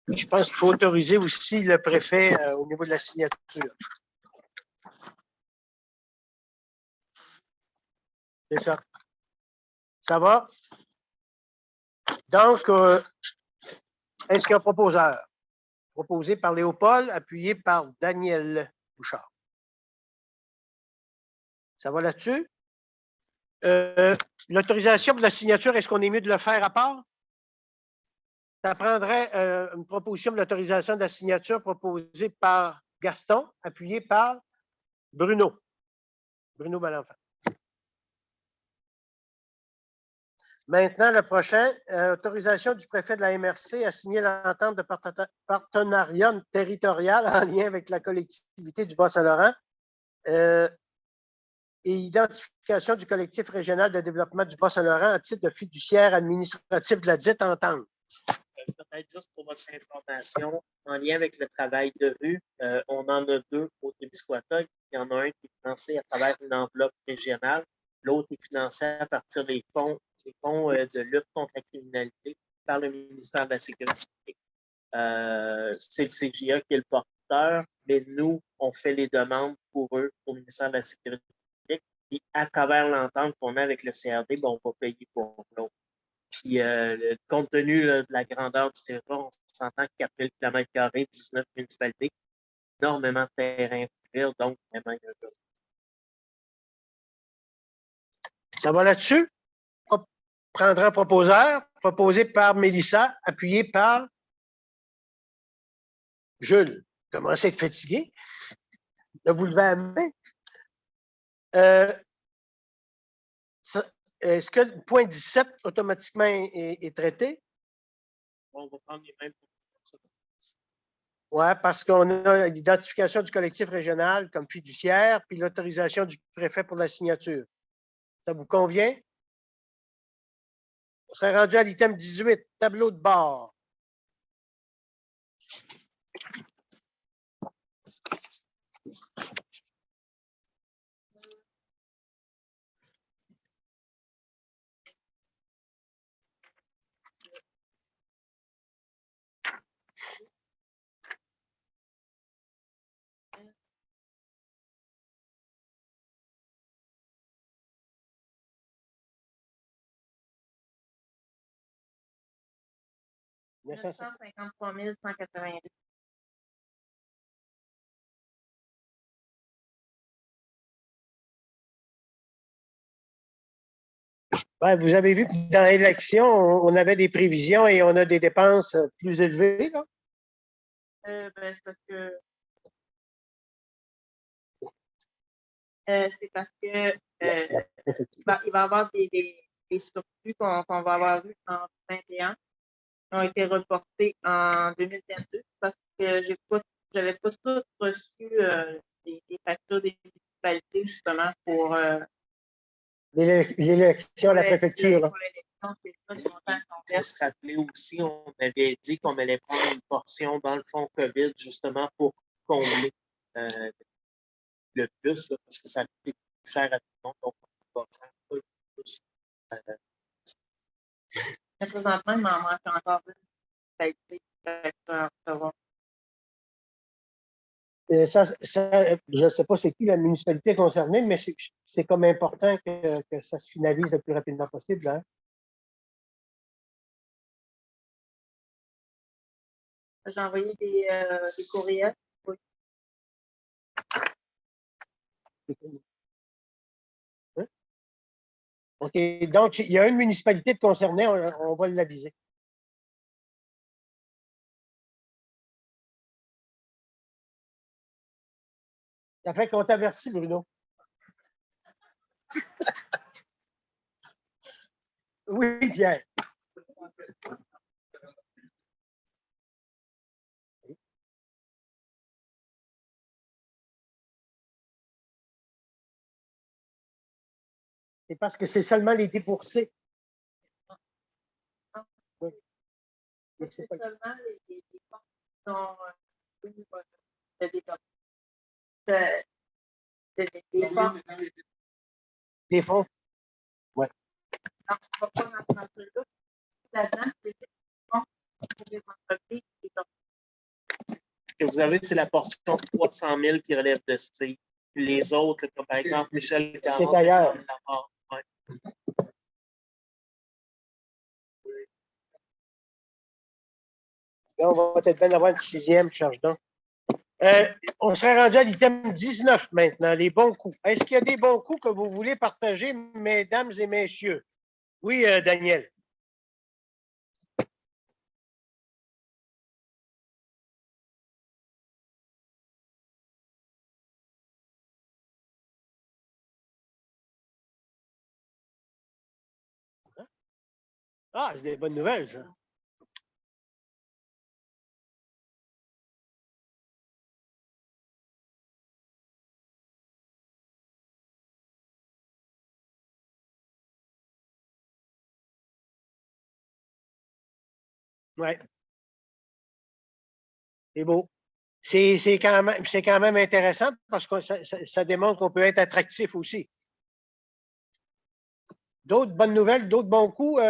Je pense qu'il faut autoriser aussi le préfet au niveau de la signature. C'est ça. Ça va? Donc, est-ce qu'il y a un proposeur? Proposé par Léopold, appuyé par Daniel Bouchard. Ça va là-dessus? L'autorisation de la signature, est-ce qu'on est mieux de le faire à part? Ça prendrait une proposition de l'autorisation de la signature proposée par Gaston, appuyé par Bruno. Bruno Malenfant. Maintenant, le prochain, autorisation du préfet de la MRC à signer l'entente de partenariat territorial en lien avec la collectivité du Bas-Saint-Laurent et identification du collectif régional de développement du Bas-Saint-Laurent à titre de fiduciaire administratif de la dite entente. Peut-être juste pour votre information, en lien avec le travail de rue, on en a 2 au Témiscouata. Il y en a un qui est financé à travers une enveloppe régionale. L'autre est financé à partir des fonds de lutte contre la criminalité par le ministère de la Sécurité. C'est le CGA qui est le porteur, mais nous, on fait les demandes pour eux au ministère de la Sécurité. Et à travers l'entente qu'on a avec le CRD, on va payer pour l'autre. Puis, compte tenu là, de la grandeur du territoire, on s'entend que 4000 km², 19 municipalités, énormément de terrain à couvrir, donc vraiment, il y a un besoin. Ça va là-dessus? On prendra un proposeur, proposé par Mélissa, appuyé par Jules. Commencez à être fatigué. De vous lever à la main. Est-ce que le point 17 automatiquement est traité? On va prendre les mêmes propositions. Oui, parce qu'on a l'identification du collectif régional comme fiduciaire, puis l'autorisation du préfet pour la signature. Ça vous convient? On serait rendu à l'item 18, tableau de bord. 953 188. Ben, vous avez vu que dans l'élection, on avait des prévisions et on a des dépenses plus élevées, là? Ben, c'est parce que il va y avoir des surplus qu'on va avoir eu en 2021 qui ont été reportés en 2022 parce que j'avais pas tout reçu des factures des municipalités justement pour L'élection à la préfecture. pour l'élection. C'est ça, les montants qu'on Il faut se rappeler aussi, on avait dit qu'on allait prendre une portion dans le fonds COVID justement pour combler le plus, là, parce que ça a coûté plus cher à tout le monde. Donc, on va faire un peu plus. Mais présentement, il m'en manque encore une municipalité à recevoir. Je ne sais pas c'est qui la municipalité concernée, mais c'est comme important que ça se finalise le plus rapidement possible. Hein? J'ai envoyé des courriels. Oui. Hein? OK. Donc, il y a une municipalité de concernée, on va l'aviser. Ça fait qu'on t'avertit, Bruno. Oui, Pierre. C'est parce que c'est seulement les déboursés. Oui. Mais C'est c'est pas... seulement les fonds qui sont des fonds. Des fonds. Ouais. Alors, je ne vais pas dans ce sens-là. Là-dedans, c'est des fonds pour les entreprises qui sont. Ce que vous avez, c'est la portion de 300 000 qui relève de Steve. Les autres, comme par exemple Michel Caron, C'est ailleurs. Ouais. Là, on va peut-être bien avoir une sixième charge donc. On serait rendu à l'item 19 maintenant, les bons coups. Est-ce qu'il y a des bons coups que vous voulez partager, mesdames et messieurs? Oui, Daniel. Ah, c'est des bonnes nouvelles, ça. Oui. C'est beau. C'est quand même intéressant parce que ça démontre qu'on peut être attractif aussi. D'autres bonnes nouvelles, d'autres bons coups.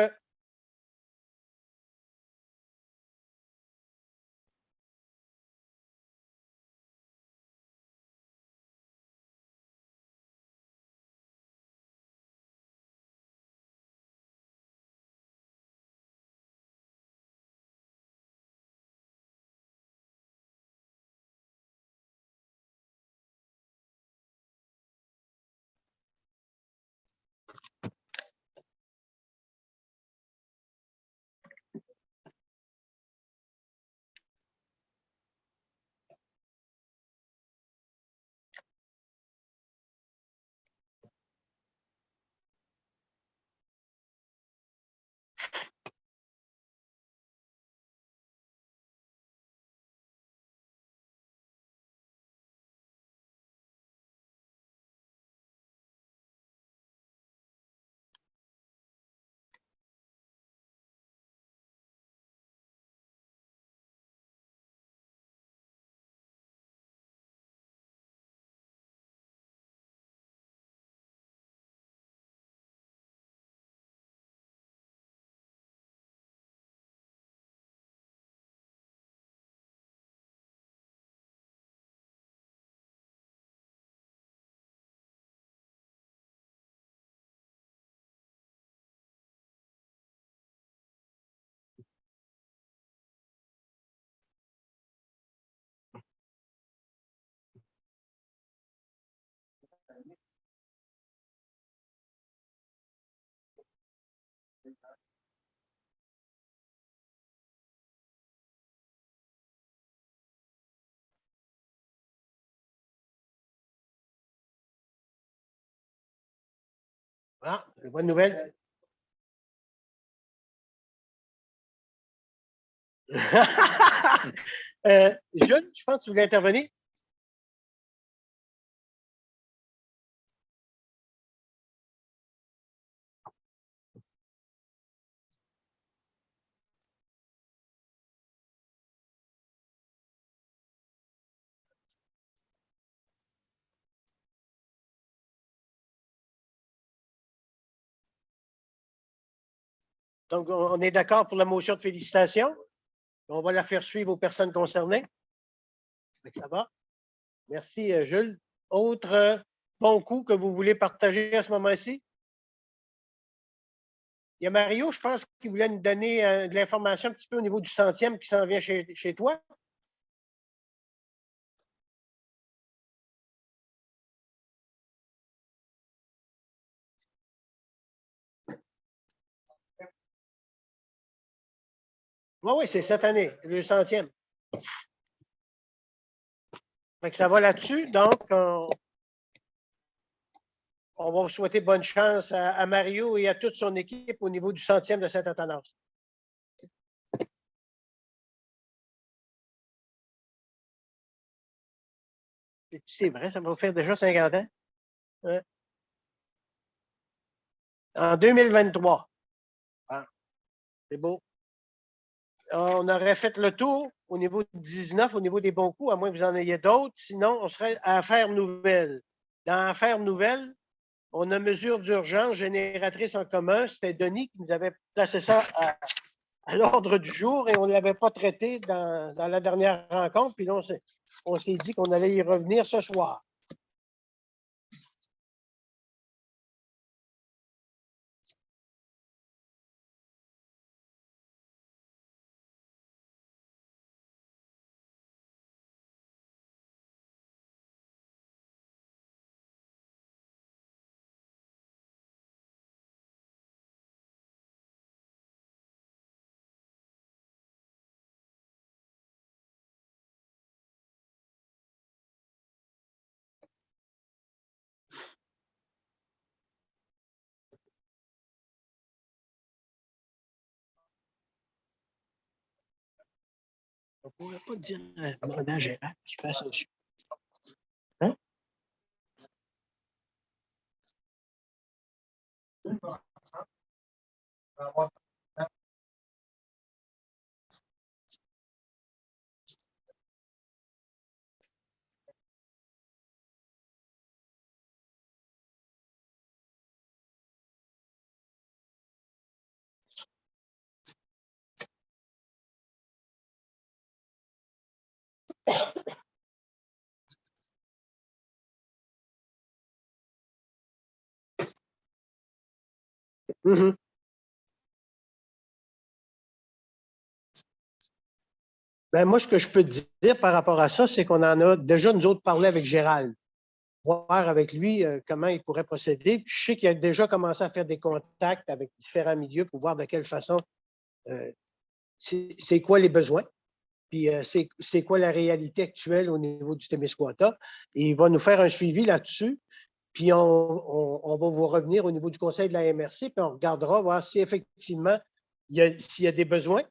Ah, une bonne nouvelle. Jules, je pense que tu voulais intervenir. Donc, on est d'accord pour la motion de félicitations. On va la faire suivre aux personnes concernées. Ça va? Merci, Jules. Autre bon coup que vous voulez partager à ce moment-ci? Il y a Mario, je pense, qui voulait nous donner de l'information un petit peu au niveau du 100e qui s'en vient chez toi. Oui, oui, c'est cette année, le 100e. Fait que ça va là-dessus. Donc, on va vous souhaiter bonne chance à Mario et à toute son équipe au niveau du 100e de Saint-Athanas. C'est vrai, ça va faire déjà 50 ans. Ouais. En 2023. Ah, c'est beau. On aurait fait le tour au niveau de 19, au niveau des bons coups, à moins que vous en ayez d'autres. Sinon, on serait à Affaires nouvelles. Dans Affaires nouvelles, on a mesure d'urgence génératrice en commun. C'était Denis qui nous avait placé ça à l'ordre du jour et on ne l'avait pas traité dans la dernière rencontre. Puis là, on s'est dit qu'on allait y revenir ce soir. On ne pourrait pas dire demander à Gérard qu'il fasse un suivi. Hein? Mm-hmm. Ben, moi, ce que je peux te dire par rapport à ça, c'est qu'on en a déjà, nous autres, parlé avec Gérald. Voir avec lui comment il pourrait procéder. Puis je sais qu'il a déjà commencé à faire des contacts avec différents milieux pour voir de quelle façon c'est quoi les besoins, puis c'est quoi la réalité actuelle au niveau du Témiscouata. Et il va nous faire un suivi là-dessus. Puis on va vous revenir au niveau du conseil de la MRC, puis on regardera voir si effectivement, s'il y a des besoins,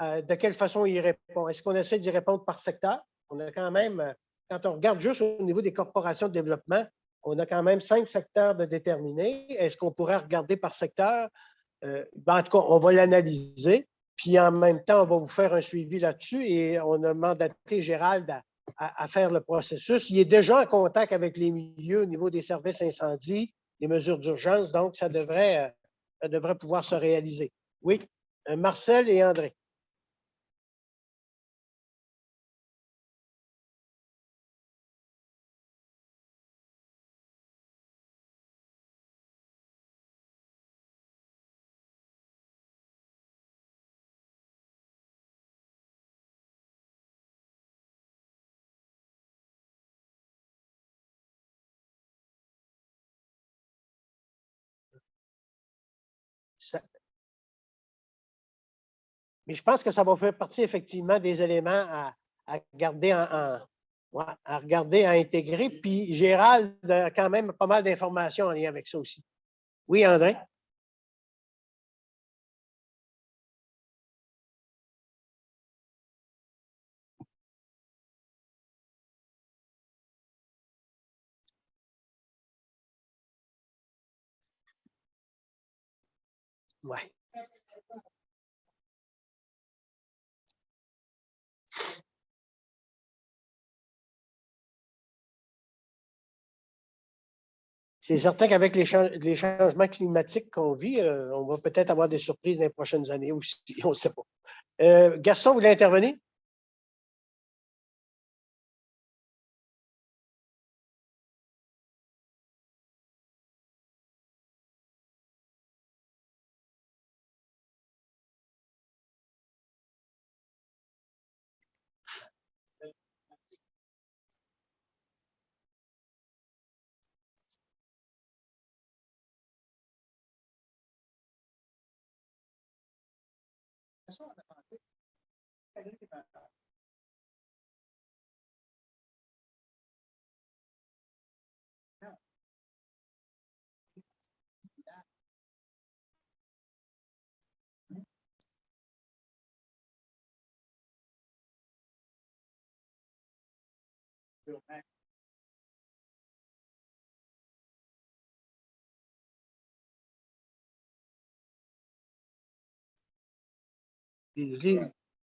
de quelle façon il répond. Est-ce qu'on essaie d'y répondre par secteur? On a quand même, quand on regarde juste au niveau des corporations de développement, on a quand même 5 secteurs de déterminer. Est-ce qu'on pourrait regarder par secteur? En tout cas, on va l'analyser. Puis en même temps, on va vous faire un suivi là-dessus et on a mandaté Gérald à faire le processus. Il est déjà en contact avec les milieux au niveau des services incendies, des mesures d'urgence, donc ça devrait pouvoir se réaliser. Oui, Marcel et André. Mais je pense que ça va faire partie effectivement des éléments à garder à regarder, à intégrer. Puis Gérald a quand même pas mal d'informations en lien avec ça aussi. Oui, André? Oui. C'est certain qu'avec les changements climatiques qu'on vit, on va peut-être avoir des surprises dans les prochaines années aussi. On ne sait pas. Garçon, vous voulez intervenir?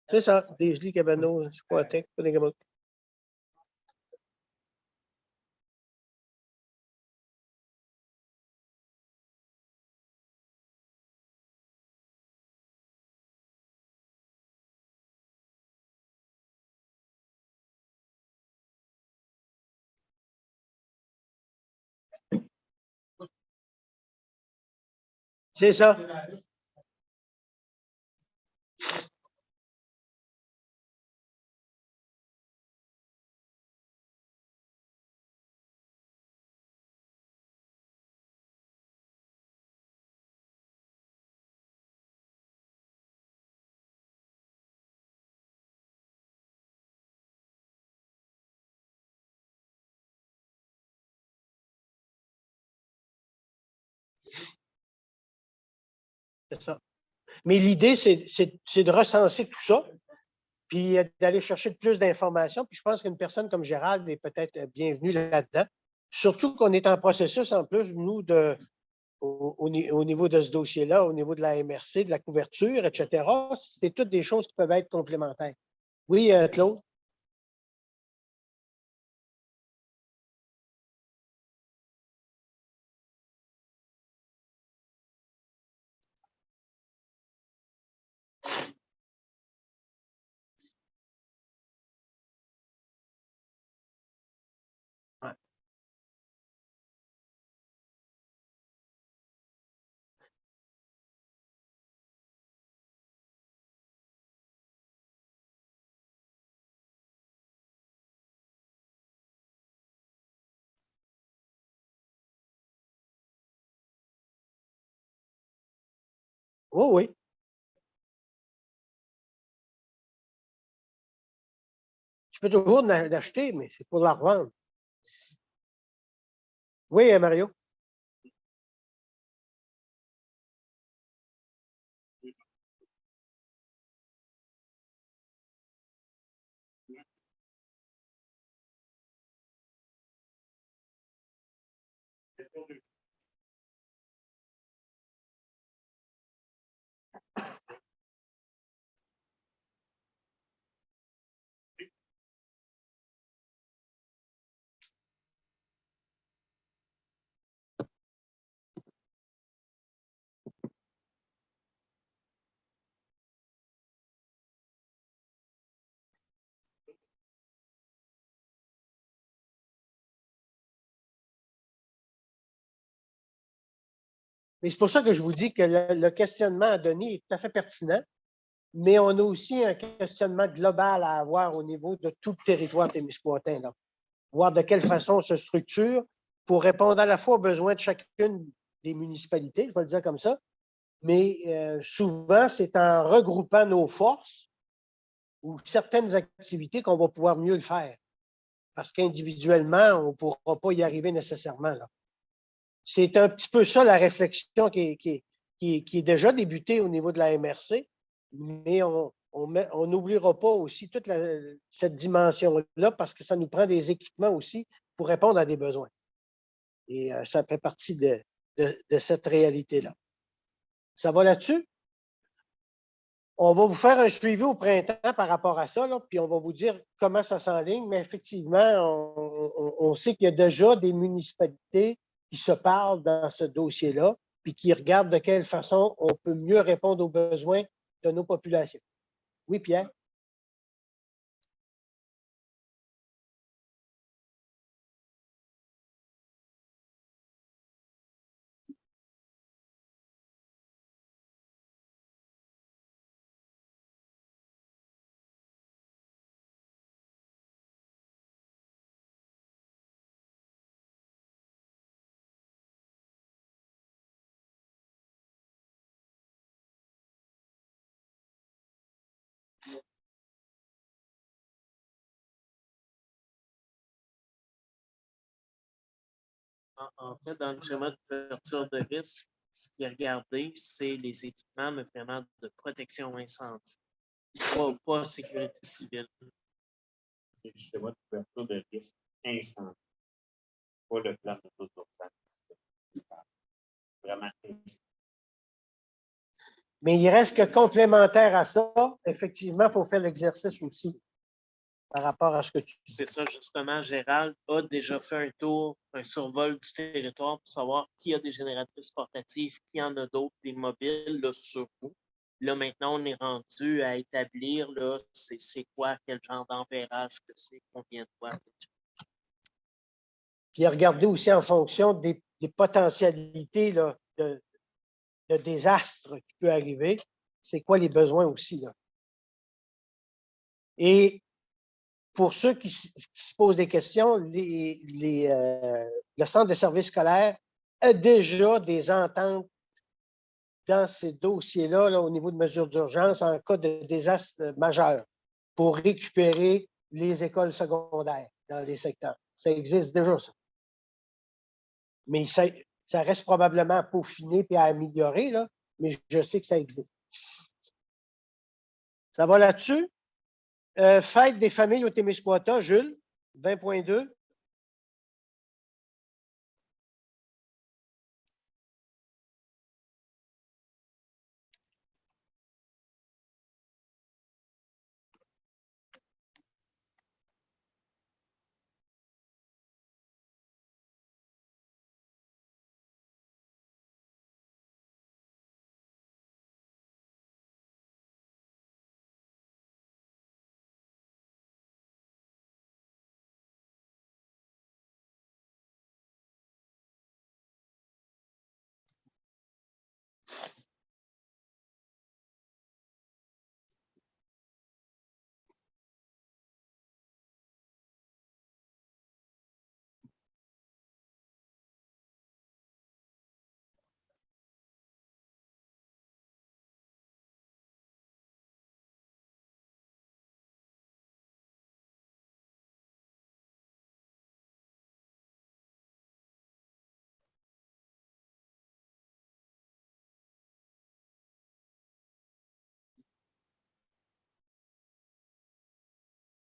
C'est ça, Dégelé, Cabano, Squatec, Ponégamok. C'est ça. C'est ça. Mais l'idée, c'est de recenser tout ça, puis d'aller chercher le plus d'informations. Puis je pense qu'une personne comme Gérald est peut-être bienvenue là-dedans. Surtout qu'on est en processus, en plus, nous, au niveau de ce dossier-là, au niveau de la MRC, de la couverture, etc. C'est toutes des choses qui peuvent être complémentaires. Oui, Claude? Ouais. Oui, oui. Tu peux toujours l'acheter, mais c'est pour la revendre. Oui, Mario? Mais c'est pour ça que je vous dis que le questionnement à Denis est tout à fait pertinent, mais on a aussi un questionnement global à avoir au niveau de tout le territoire témiscouatin, là. Voir de quelle façon on se structure pour répondre à la fois aux besoins de chacune des municipalités, je vais le dire comme ça, mais souvent, c'est en regroupant nos forces ou certaines activités qu'on va pouvoir mieux le faire. Parce qu'individuellement, on ne pourra pas y arriver nécessairement, là. C'est un petit peu ça la réflexion qui est déjà débutée au niveau de la MRC, mais on n'oubliera pas aussi toute cette dimension-là parce que ça nous prend des équipements aussi pour répondre à des besoins. Et ça fait partie de cette réalité-là. Ça va là-dessus? On va vous faire un suivi au printemps par rapport à ça, là, puis on va vous dire comment ça s'enligne, mais effectivement, on sait qu'il y a déjà des municipalités qui se parlent dans ce dossier-là, puis qui regardent de quelle façon on peut mieux répondre aux besoins de nos populations. Oui, Pierre? En fait, dans le schéma de couverture de risque, ce qui est regardé, c'est les équipements, mais vraiment de protection incendie. Pas sécurité civile. C'est le schéma de couverture de risque incendie, pas le plan de l'urgence. Vraiment incendie. Mais il reste que complémentaire à ça, effectivement, il faut faire l'exercice aussi par rapport à ce que tu dis. C'est ça, justement, Gérald a déjà fait un tour, un survol du territoire pour savoir qui a des génératrices portatives, qui en a d'autres, des mobiles, là, sur où. Là, maintenant, on est rendu à établir, là, c'est quoi, quel genre d'ampérage que c'est, combien de fois. Puis regarder aussi en fonction des potentialités là, de désastre qui peut arriver, c'est quoi les besoins aussi, là. Et pour ceux qui se posent des questions, le centre de services scolaires a déjà des ententes dans ces dossiers-là, là, au niveau de mesures d'urgence en cas de désastre majeur pour récupérer les écoles secondaires dans les secteurs. Ça existe déjà, ça. Mais ça reste probablement à peaufiner et à améliorer, là, mais je sais que ça existe. Ça va là-dessus? Fête des familles au Témiscouata, Jules, 20.2.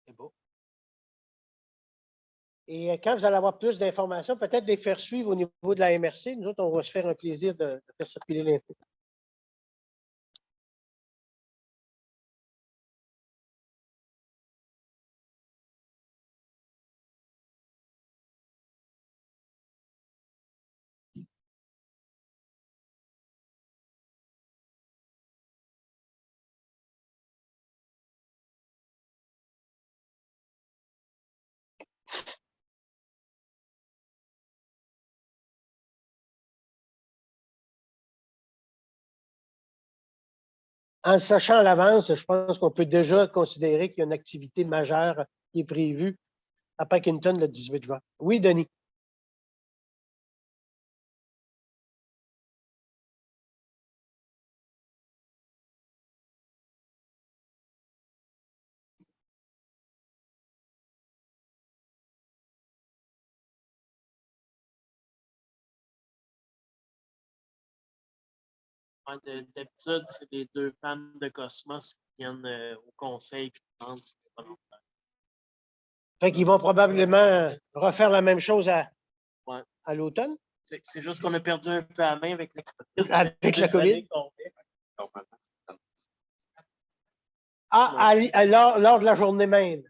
C'est beau. Et quand vous allez avoir plus d'informations, peut-être les faire suivre au niveau de la MRC. Nous autres, on va se faire un plaisir de faire circuler l'info. En sachant à l'avance, je pense qu'on peut déjà considérer qu'il y a une activité majeure qui est prévue à Packenton le 18 juin. Oui, Denis? D'habitude, c'est les 2 femmes de Cosmos qui viennent au conseil et qui demandent si c'est volontaire. Fait qu'ils vont probablement refaire la même chose à l'automne C'est juste qu'on a perdu un peu la main avec la COVID. avec la Des COVID. années qu'on fait. Normalement, c'est ça. Lors de la journée même.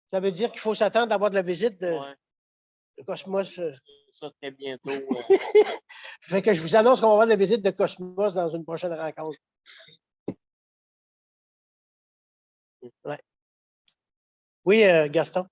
Ça veut dire qu'il faut s'attendre à avoir de la visite de Cosmos. Ça très bientôt. Fait que je vous annonce qu'on va avoir de la visite de Cosmos dans une prochaine rencontre. Ouais. Oui, Gaston.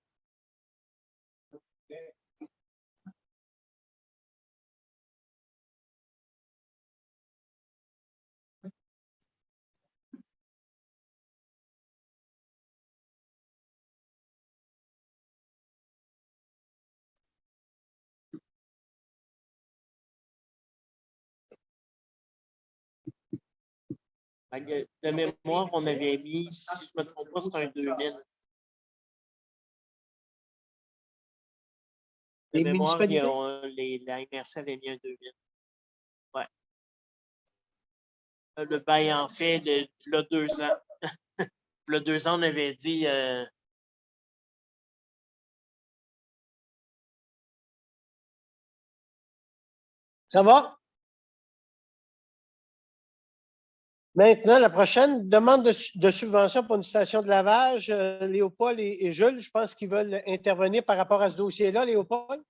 De mémoire, on avait mis, si je ne me trompe pas, c'est un 2000. De Les mémoire, municipalités? la MRC avait mis un 2000. Ouais. Le bail, en fait, il y a 2 ans. Il y a 2 ans, on avait dit. Ça va? Maintenant, la prochaine demande de subvention pour une station de lavage. Léopold et Jules, je pense qu'ils veulent intervenir par rapport à ce dossier-là, Léopold.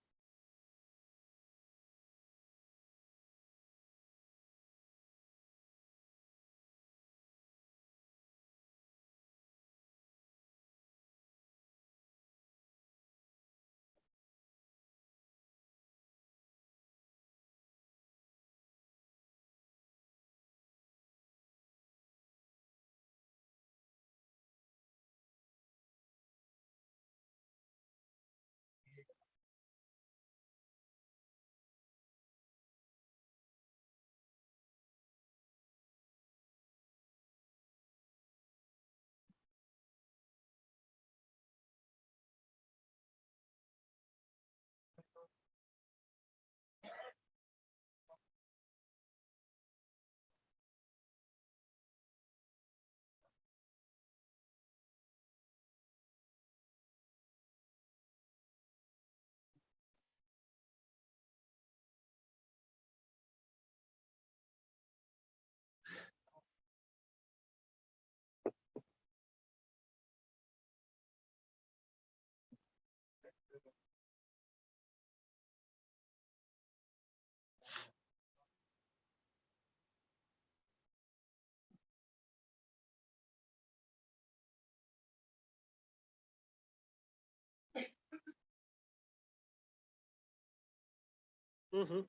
Mhm.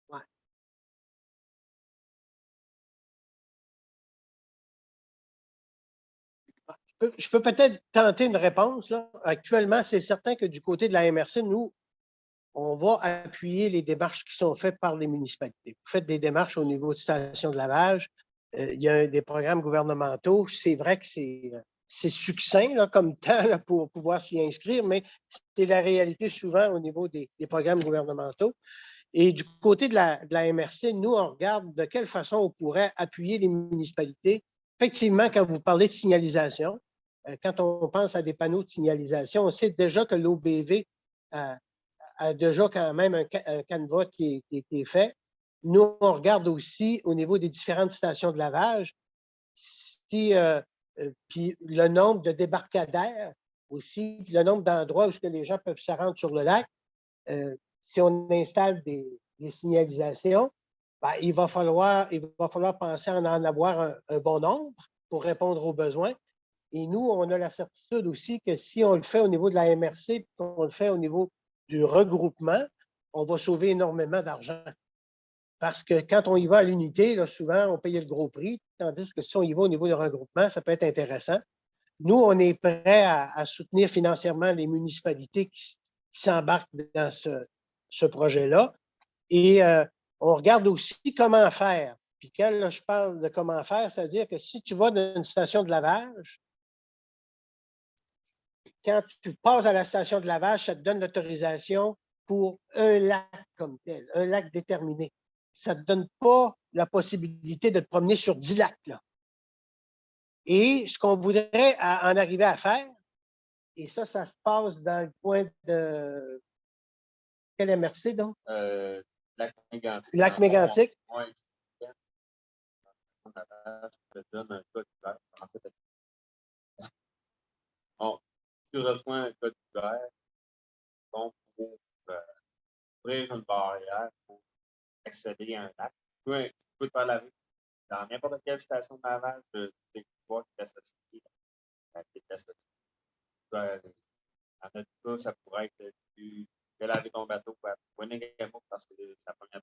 Ouais. Je peux peut-être tenter une réponse, là. Actuellement, c'est certain que du côté de la MRC, nous, on va appuyer les démarches qui sont faites par les municipalités. Vous faites des démarches au niveau de stations de lavage. Il y a des programmes gouvernementaux. C'est vrai que c'est succinct là, comme temps là, pour pouvoir s'y inscrire, mais c'est la réalité souvent au niveau des programmes gouvernementaux. Et du côté de la MRC, nous, on regarde de quelle façon on pourrait appuyer les municipalités. Effectivement, quand vous parlez de signalisation, quand on pense à des panneaux de signalisation, on sait déjà que l'OBV a déjà quand même un canevas qui est fait. Nous, on regarde aussi au niveau des différentes stations de lavage, puis le nombre de débarcadères aussi, le nombre d'endroits où les gens peuvent se rendre sur le lac. si on installe des signalisations, ben, il va falloir penser à en avoir un bon nombre pour répondre aux besoins. Et nous, on a la certitude aussi que si on le fait au niveau de la MRC et qu'on le fait au niveau du regroupement, on va sauver énormément d'argent. Parce que quand on y va à l'unité, là, souvent, on paye le gros prix, tandis que si on y va au niveau du regroupement, ça peut être intéressant. Nous, on est prêts à soutenir financièrement les municipalités qui s'embarquent dans ce projet-là. Et on regarde aussi comment faire. Puis quand là, je parle de comment faire, c'est-à-dire que si tu vas dans une station de lavage, quand tu passes à la station de lavage, ça te donne l'autorisation pour un lac comme tel, un lac déterminé. Ça ne te donne pas la possibilité de te promener sur 10 lacs. Là. Et ce qu'on voudrait en arriver à faire, et ça se passe dans le coin de quel MRC, donc? Lac Mégantic. Lac Mégantic. Oui. Je te donne un code d'hiver. Tu reçois un code d'hiver donc pour ouvrir une barrière pour accéder à un lac. Tu peux te faire laver dans n'importe quelle station de lavage de territoire qui est associée. En notre cas, ça pourrait être tu fais laver ton bateau à Winnegamook parce que c'est la première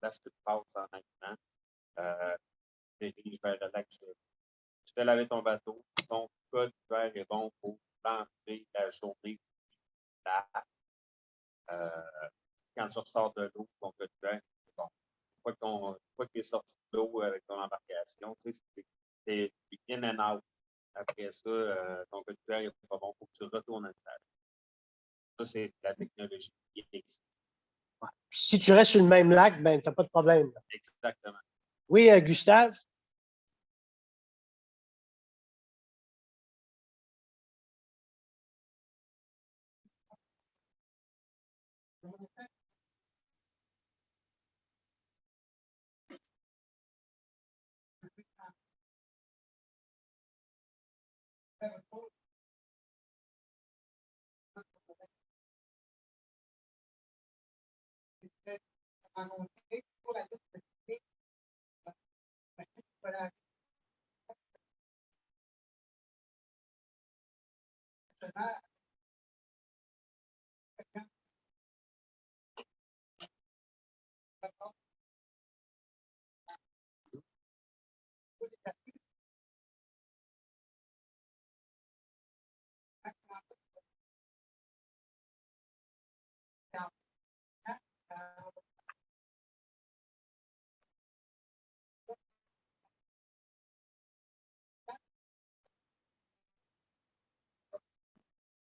place que tu passes en arrivant. Dirige vers le lac. Tu fais laver ton bateau, ton code d'hiver est bon pour l'entrée de la journée du lac. Quand tu ressors de l'eau, ton code d'hiver est bon. Une fois qu'il est sorti de l'eau avec ton embarcation, tu sais, c'est in and out. Après ça, ton code d'hiver n'est pas bon. Il faut que tu retournes à l'hiver. Ça, c'est la technologie qui existe. Si tu restes sur le même lac, ben, tu n'as pas de problème. Exactement. Oui, Gustave?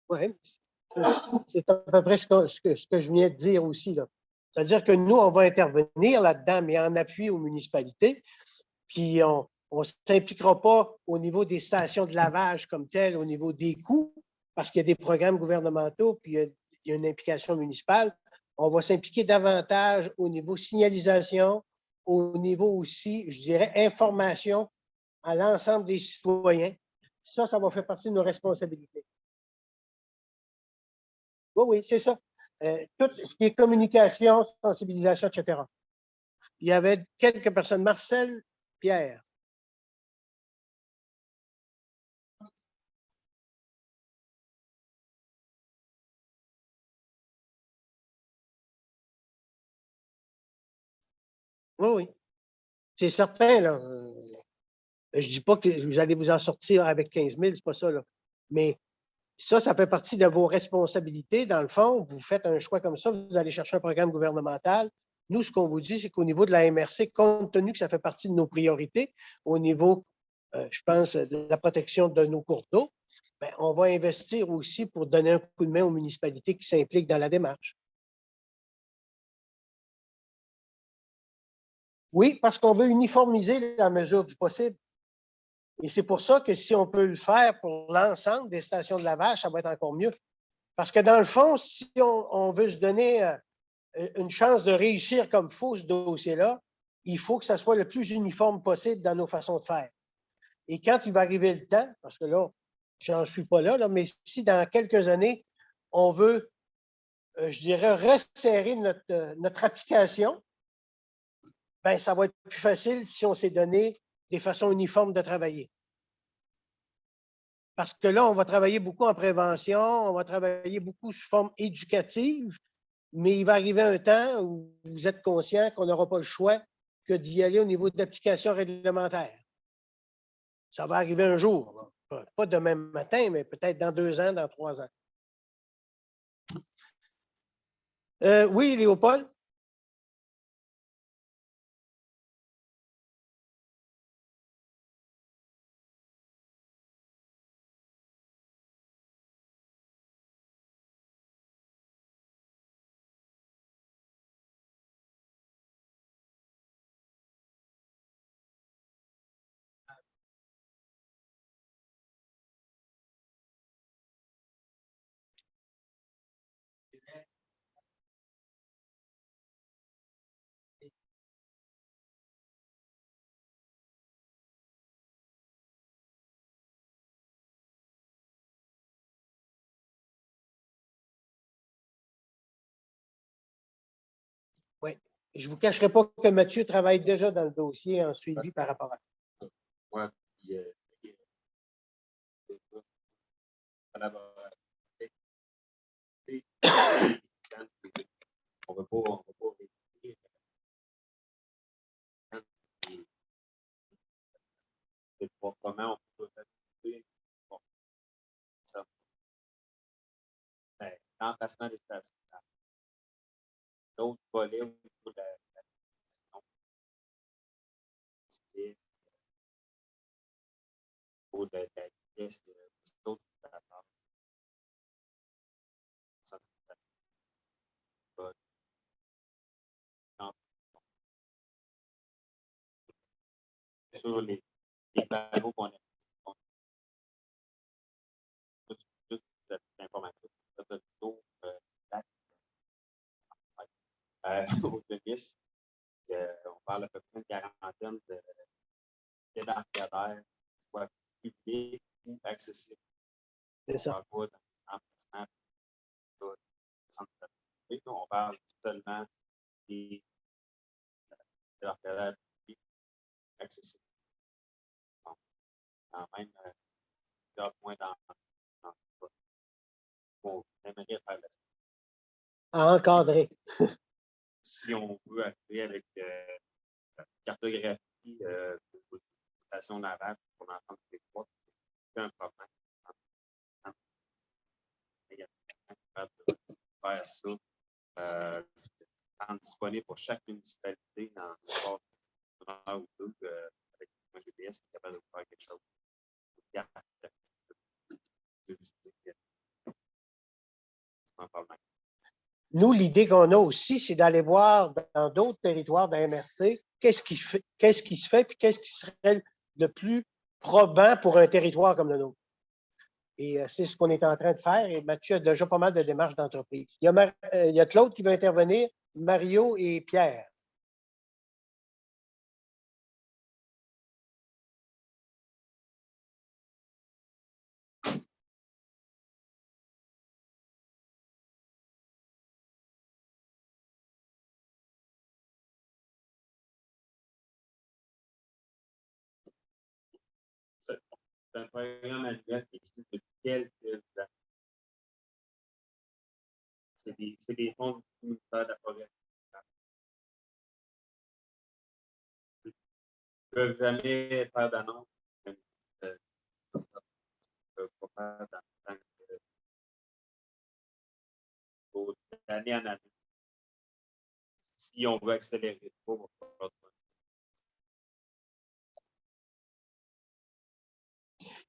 Oui, c'est à peu près ce que je viens de dire aussi. C'est-à-dire que nous, on va intervenir là-dedans, mais en appui aux municipalités. Puis on ne s'impliquera pas au niveau des stations de lavage comme tel, au niveau des coûts, parce qu'il y a des programmes gouvernementaux, puis il y a une implication municipale. On va s'impliquer davantage au niveau signalisation, au niveau aussi, je dirais, information à l'ensemble des citoyens. Ça va faire partie de nos responsabilités. Oui, c'est ça. Tout ce qui est communication, sensibilisation, etc. Il y avait quelques personnes. Marcel, Pierre. Oui. C'est certain, là. Je ne dis pas que vous allez vous en sortir avec 15 000, c'est pas ça, là. Mais ça fait partie de vos responsabilités. Dans le fond, vous faites un choix comme ça, vous allez chercher un programme gouvernemental. Nous, ce qu'on vous dit, c'est qu'au niveau de la MRC, compte tenu que ça fait partie de nos priorités, au niveau, je pense, de la protection de nos cours d'eau, ben, on va investir aussi pour donner un coup de main aux municipalités qui s'impliquent dans la démarche. Oui, parce qu'on veut uniformiser la mesure du possible. Et c'est pour ça que si on peut le faire pour l'ensemble des stations de lavage, ça va être encore mieux. Parce que dans le fond, si on veut se donner une chance de réussir comme il faut ce dossier-là, il faut que ça soit le plus uniforme possible dans nos façons de faire. Et quand il va arriver le temps, parce que là, j'en suis pas là, mais si dans quelques années, on veut je dirais, resserrer notre application, ben, ça va être plus facile si on s'est donné des façons uniformes de travailler. Parce que là, on va travailler beaucoup en prévention, on va travailler beaucoup sous forme éducative, mais il va arriver un temps où vous êtes conscient qu'on n'aura pas le choix que d'y aller au niveau d'application réglementaire. Ça va arriver un jour, là. Pas demain matin, mais peut-être dans 2 ans, dans 3 ans. Oui, Léopold? Oui. Je ne vous cacherai pas que Mathieu travaille déjà dans le dossier en suivi par rapport à ça. Ouais, puis, on ne veut pas vérifier. Comment on peut faire ça? L'emplacement des stations. D'autres volets au niveau de la ou de la vitesse d'autres opérateurs. Ça, c'est pas. Sur les panneaux qu'on a. Juste l'informatique. Au tennis, on parle à peu près une quarantaine de d'embarcadères, soit publics ou accessibles. C'est ça. On parle seulement des embarcadères publics accessibles. Donc, quand même, plusieurs points dans on aimerait faire À encadrer. si on veut arriver avec cartographie de station navale pour l'ensemble des trois, c'est un problème. Faire ça, disponible pour chaque municipalité dans l'espace d'une heure ou deux avec un GPS qui est capable de faire quelque chose. C'est un problème. Nous, l'idée qu'on a aussi, c'est d'aller voir dans d'autres territoires de la MRC qu'est-ce qui se fait et qu'est-ce qui serait le plus probant pour un territoire comme le nôtre. Et c'est ce qu'on est en train de faire. Et Mathieu a déjà pas mal de démarches d'entreprise. Il y a Claude qui va intervenir, Mario et Pierre. C'est un programme annuel qui existe depuis quelques années. C'est des fonds du ministère de la Progression. Ils ne peuvent jamais faire d'annonce. Ils ne peuvent pas faire d'année en année. Si on veut accélérer le cours,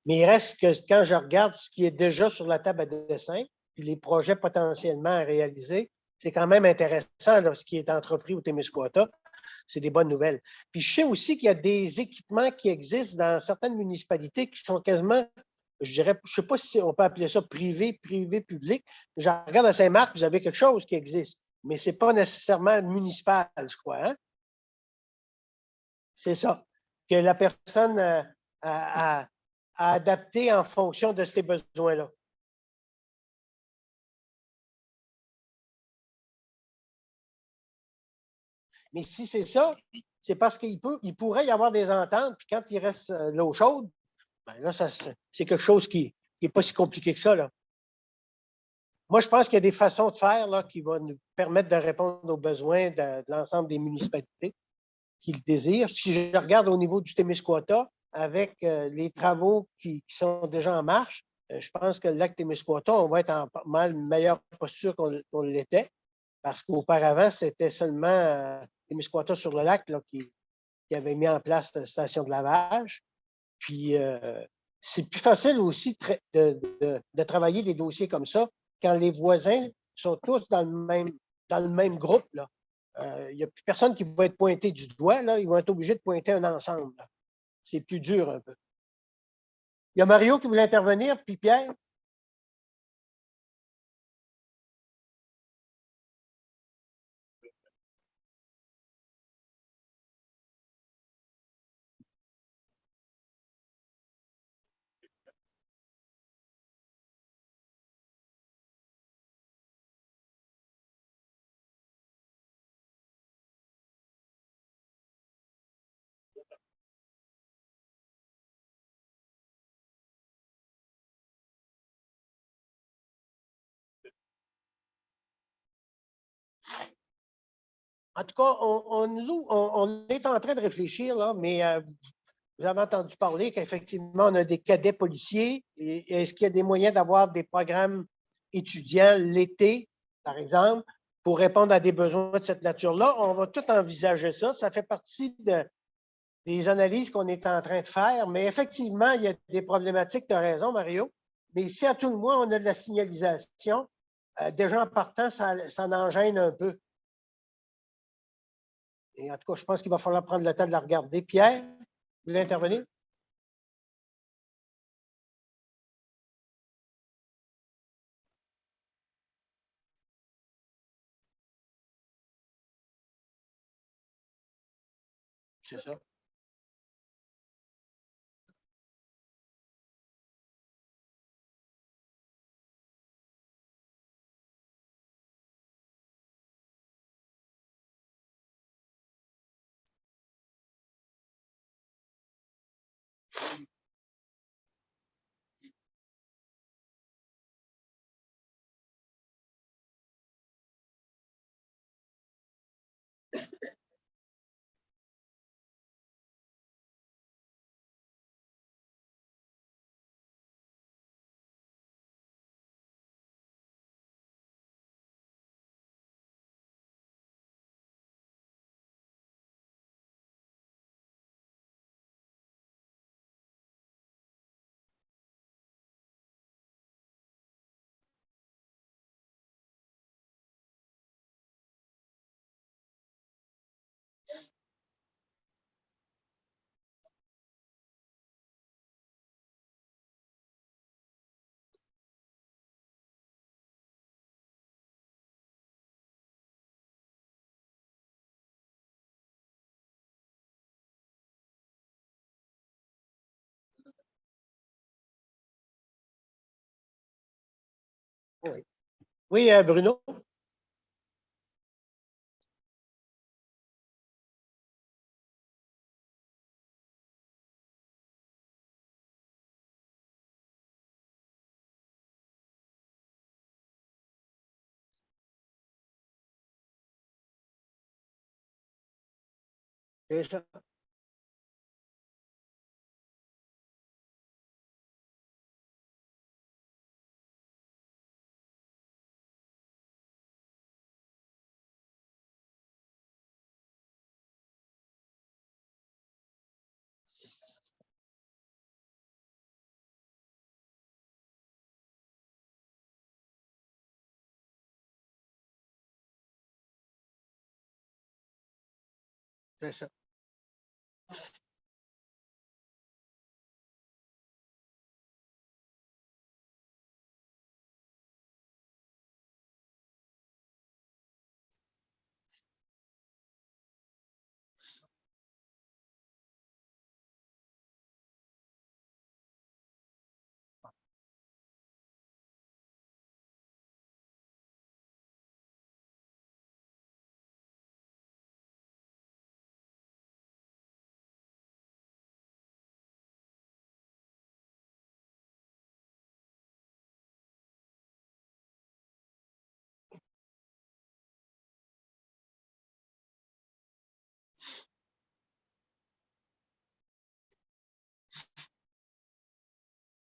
Mais il reste que quand je regarde ce qui est déjà sur la table à dessin, puis les projets potentiellement à réaliser, c'est quand même intéressant là, ce qui est entrepris au Témiscouata. C'est des bonnes nouvelles. Puis je sais aussi qu'il y a des équipements qui existent dans certaines municipalités qui sont quasiment, je dirais, je ne sais pas si on peut appeler ça privé, public. Je regarde à Saint-Marc, vous avez quelque chose qui existe, mais ce n'est pas nécessairement municipal, je crois. Hein? C'est ça. Que la personne a adapté en fonction de ses besoins-là. Mais si c'est ça, c'est parce il pourrait y avoir des ententes, puis quand il reste l'eau chaude, ben là, c'est quelque chose qui n'est pas si compliqué que ça, là. Moi, je pense qu'il y a des façons de faire là, qui vont nous permettre de répondre aux besoins de l'ensemble des municipalités qui le désirent. Si je regarde au niveau du Témiscouata, avec les travaux qui sont déjà en marche, je pense que le lac Témiscouata, on va être en pas mal meilleure posture qu'on l'était, parce qu'auparavant, c'était seulement Témiscouata sur le lac là, qui avait mis en place la station de lavage. Puis, c'est plus facile aussi de travailler des dossiers comme ça quand les voisins sont tous dans le même groupe. Là. Il n'y a plus personne qui va être pointé du doigt. Là. Ils vont être obligés de pointer un ensemble. C'est plus dur un peu. Il y a Mario qui voulait intervenir, puis Pierre. En tout cas, on est en train de réfléchir, là, mais vous avez entendu parler qu'effectivement, on a des cadets policiers. Et est-ce qu'il y a des moyens d'avoir des programmes étudiants l'été, par exemple, pour répondre à des besoins de cette nature-là? On va tout envisager ça. Ça fait partie des analyses qu'on est en train de faire. Mais effectivement, il y a des problématiques. Tu as raison, Mario. Mais si à tout le moins, on a de la signalisation, déjà en partant, ça en gêne un peu. Et en tout cas, je pense qu'il va falloir prendre le temps de la regarder. Pierre, vous voulez intervenir? C'est ça. Oui, oui Bruno? C'est ça. C'est ça.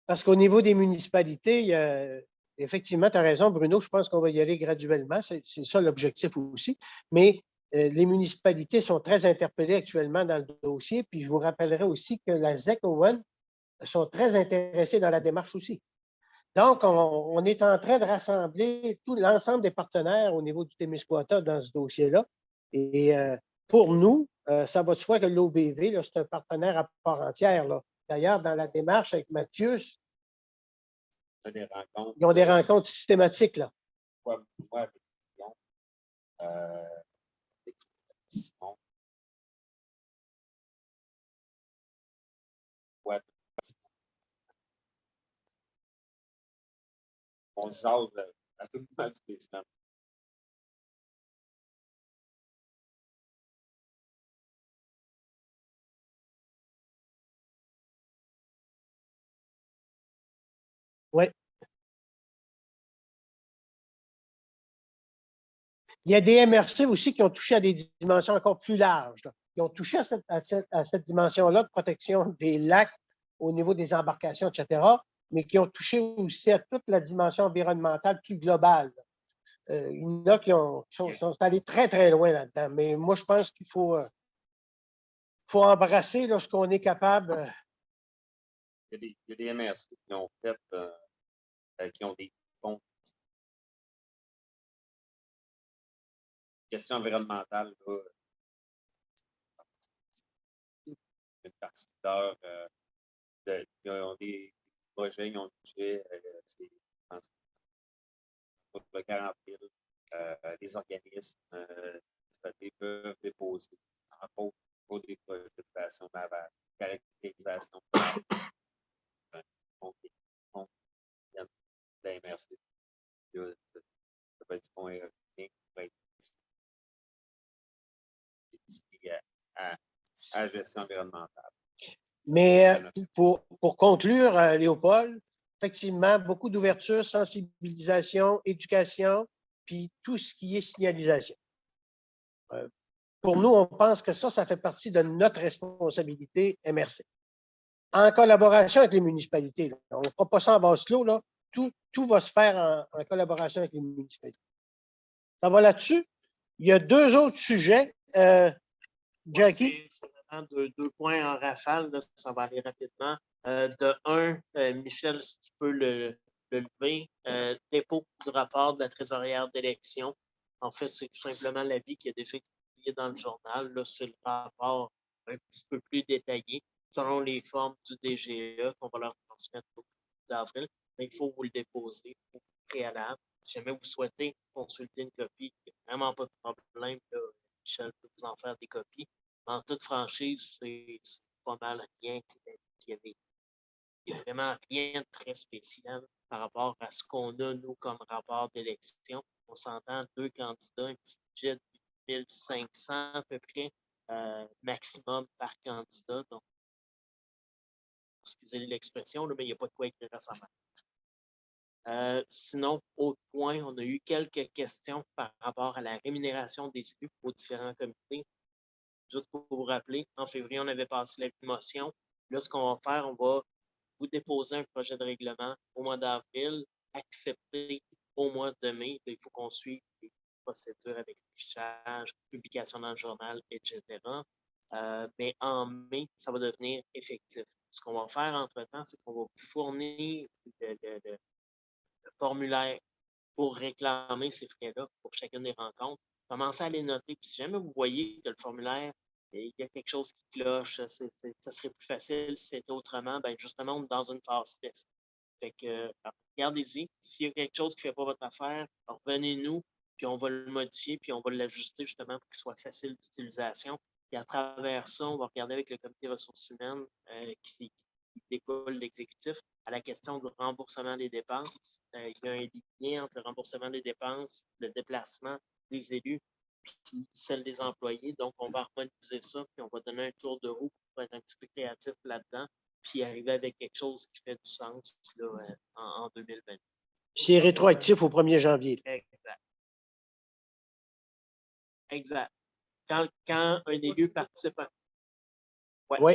Parce qu'au niveau des municipalités, effectivement, tu as raison, Bruno, je pense qu'on va y aller graduellement. C'est ça l'objectif aussi. Mais les municipalités sont très interpellées actuellement dans le dossier. Puis je vous rappellerai aussi que la ZEC Owen sont très intéressés dans la démarche aussi. Donc, on est en train de rassembler tout l'ensemble des partenaires au niveau du Témiscouata dans ce dossier-là. Et pour nous, ça va de soi que l'OBV, c'est un partenaire à part entière. D'ailleurs, dans la démarche avec Mathieu, Des rencontres. ils ont des rencontres systématiques. Là. Moi, avec Lyon, avec Simon. Ouais, on se jase à tout moment toutes les semaines. Oui. Il y a des MRC aussi qui ont touché à des dimensions encore plus larges. Là. Ils ont touché à cette dimension-là de protection des lacs au niveau des embarcations, etc., mais qui ont touché aussi à toute la dimension environnementale plus globale. Il y en a qui sont allés très, très loin là-dedans. Mais moi, je pense qu'il faut embrasser ce qu'on est capable. Il y a des MRC qui ont fait, qui ont des fonds. Question environnementale, là, une partie de l'heure, ils ont des projets, ils ont touché, c'est pour le 40 000, les organismes peuvent déposer, entre autres, pour des projets de création navale, caractérisation de la MRC. Ça peut être du fonds aérien, ça peut être à la gestion environnementale. Mais pour conclure, Léopold, effectivement, beaucoup d'ouverture, sensibilisation, éducation, puis tout ce qui est signalisation. Pour nous, on pense que ça fait partie de notre responsabilité MRC. En collaboration avec les municipalités. Là. On ne fera pas ça en vase clos. Là. Tout va se faire en collaboration avec les municipalités. Ça va là-dessus. Il y a 2 autres sujets. Jackie? C'est vraiment deux points en rafale, là, ça va aller rapidement. De un, Michel, si tu peux le lever, dépôt du rapport de la trésorière d'élection. En fait, c'est tout simplement l'avis qui a déjà été publié dans le journal. Là, c'est le rapport un petit peu plus détaillé, selon les formes du DGE qu'on va leur transmettre au 10 avril. Mais il faut vous le déposer au préalable. Si jamais vous souhaitez consulter une copie, il n'y a vraiment pas de problème. Là. Michel peut vous en faire des copies. En toute franchise, c'est pas mal rien qui avait. Il n'y a vraiment rien de très spécial par rapport à ce qu'on a, nous, comme rapport d'élection. On s'entend 2 candidats, un petit budget de 1500 à peu près, maximum par candidat. Donc, excusez l'expression, mais il n'y a pas de quoi écrire à sa main. Sinon, autre point, on a eu quelques questions par rapport à la rémunération des élus aux différents comités. Juste pour vous rappeler, en février, on avait passé la motion. Là, ce qu'on va faire, on va vous déposer un projet de règlement au mois d'avril, accepté au mois de mai. Il faut qu'on suive les procédures avec le fichage, publication dans le journal, etc. Mais en mai, ça va devenir effectif. Ce qu'on va faire entre-temps, c'est qu'on va vous fournir le formulaire pour réclamer ces frais-là pour chacune des rencontres. Commencez à les noter. Puis si jamais vous voyez que le formulaire, il y a quelque chose qui cloche, ça serait plus facile si c'était autrement, ben justement, on est dans une phase test. Fait que regardez-y. S'il y a quelque chose qui ne fait pas votre affaire, revenez-nous, puis on va le modifier, puis on va l'ajuster justement pour qu'il soit facile d'utilisation. Puis à travers ça, on va regarder avec le comité ressources humaines qui découle de l'exécutif à la question du remboursement des dépenses. Il y a un lien entre le remboursement des dépenses, le déplacement des élus, puis celle des employés. Donc, on va harmoniser ça, puis on va donner un tour de roue pour être un petit peu créatif là-dedans, puis arriver avec quelque chose qui fait du sens là, en 2020. C'est rétroactif au 1er janvier. Exact. Exact. Quand un élu participe à... Oui.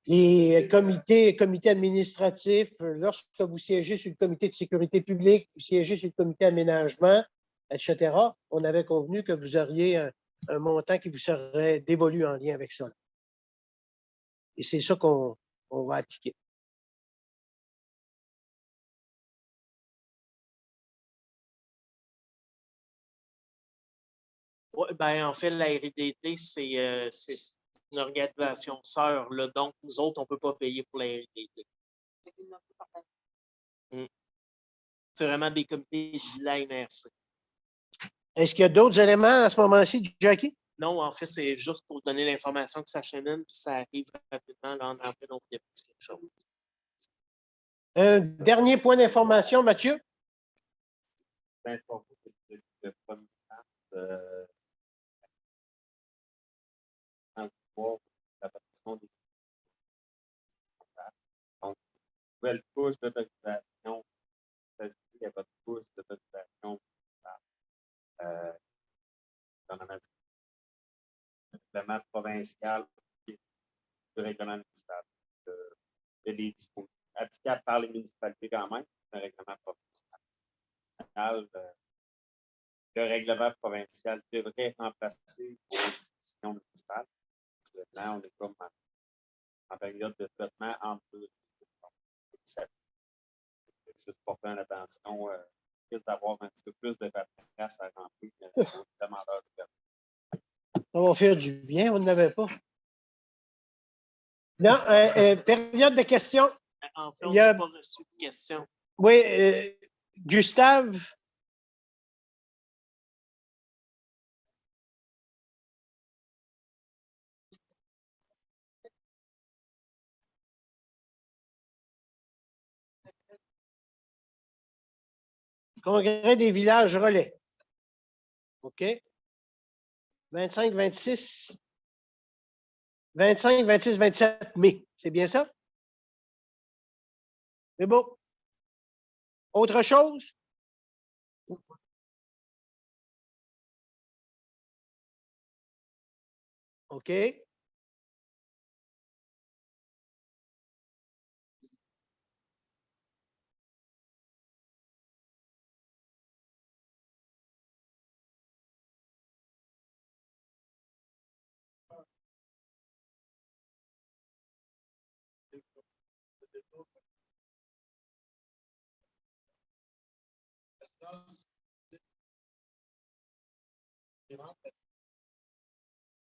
Les comités administratifs, lorsque vous siégez sur le comité de sécurité publique, vous siégez sur le comité d'aménagement, etc., on avait convenu que vous auriez un montant qui vous serait dévolu en lien avec ça. Et c'est ça qu'on va appliquer. Ouais, ben, en fait, la RDT, c'est une organisation sœur. Là, donc, nous autres, on ne peut pas payer pour la RDT. C'est vraiment des comités de la MRC. Est-ce qu'il y a d'autres éléments à ce moment-ci, Jackie? Non, en fait, c'est juste pour donner l'information que ça chemine, puis ça arrive rapidement. Là, en fait, donc, il y a plus quelque chose. Un dernier point d'information, Mathieu? D'informer le premier voir la protection des donc, nouvelle couche d'autorisation. Il n'y a pas de couche d'autorisation. Le règlement provincial et le règlement municipal. Il est applicable par les municipalités quand même, le règlement provincial. Le règlement provincial devrait remplacer les décisions municipales. Là, on est comme en période de flottement entre deux. Juste pour faire attention, risque d'avoir un petit peu plus de paperasse à remplir demandeur de permis. Ça va faire du bien, on n'avait pas. Non, période de questions. En fait, on Il y a- n'a pas reçu de questions. Oui, Gustave. Congrès des villages relais. OK. 25, 26. 25, 26, 27 mai. C'est bien ça? C'est beau. Autre chose? OK.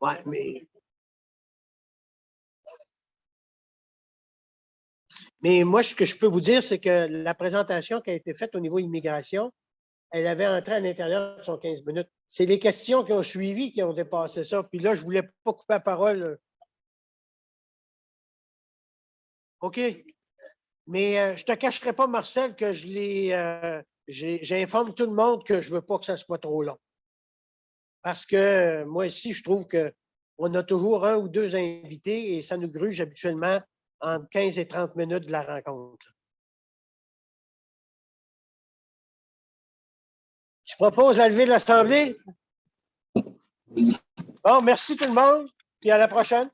Ouais, mais moi, ce que je peux vous dire, c'est que la présentation qui a été faite au niveau immigration, elle avait entré à l'intérieur de son 15 minutes. C'est les questions qui ont suivi qui ont dépassé ça. Puis là, je ne voulais pas couper la parole. OK. Mais je ne te cacherai pas, Marcel, que j'informe tout le monde que je ne veux pas que ça soit trop long. Parce que moi ici, je trouve qu'on a toujours un ou deux invités et ça nous gruge habituellement entre 15 et 30 minutes de la rencontre. Tu proposes à lever l'Assemblée? Bon, merci tout le monde, puis à la prochaine.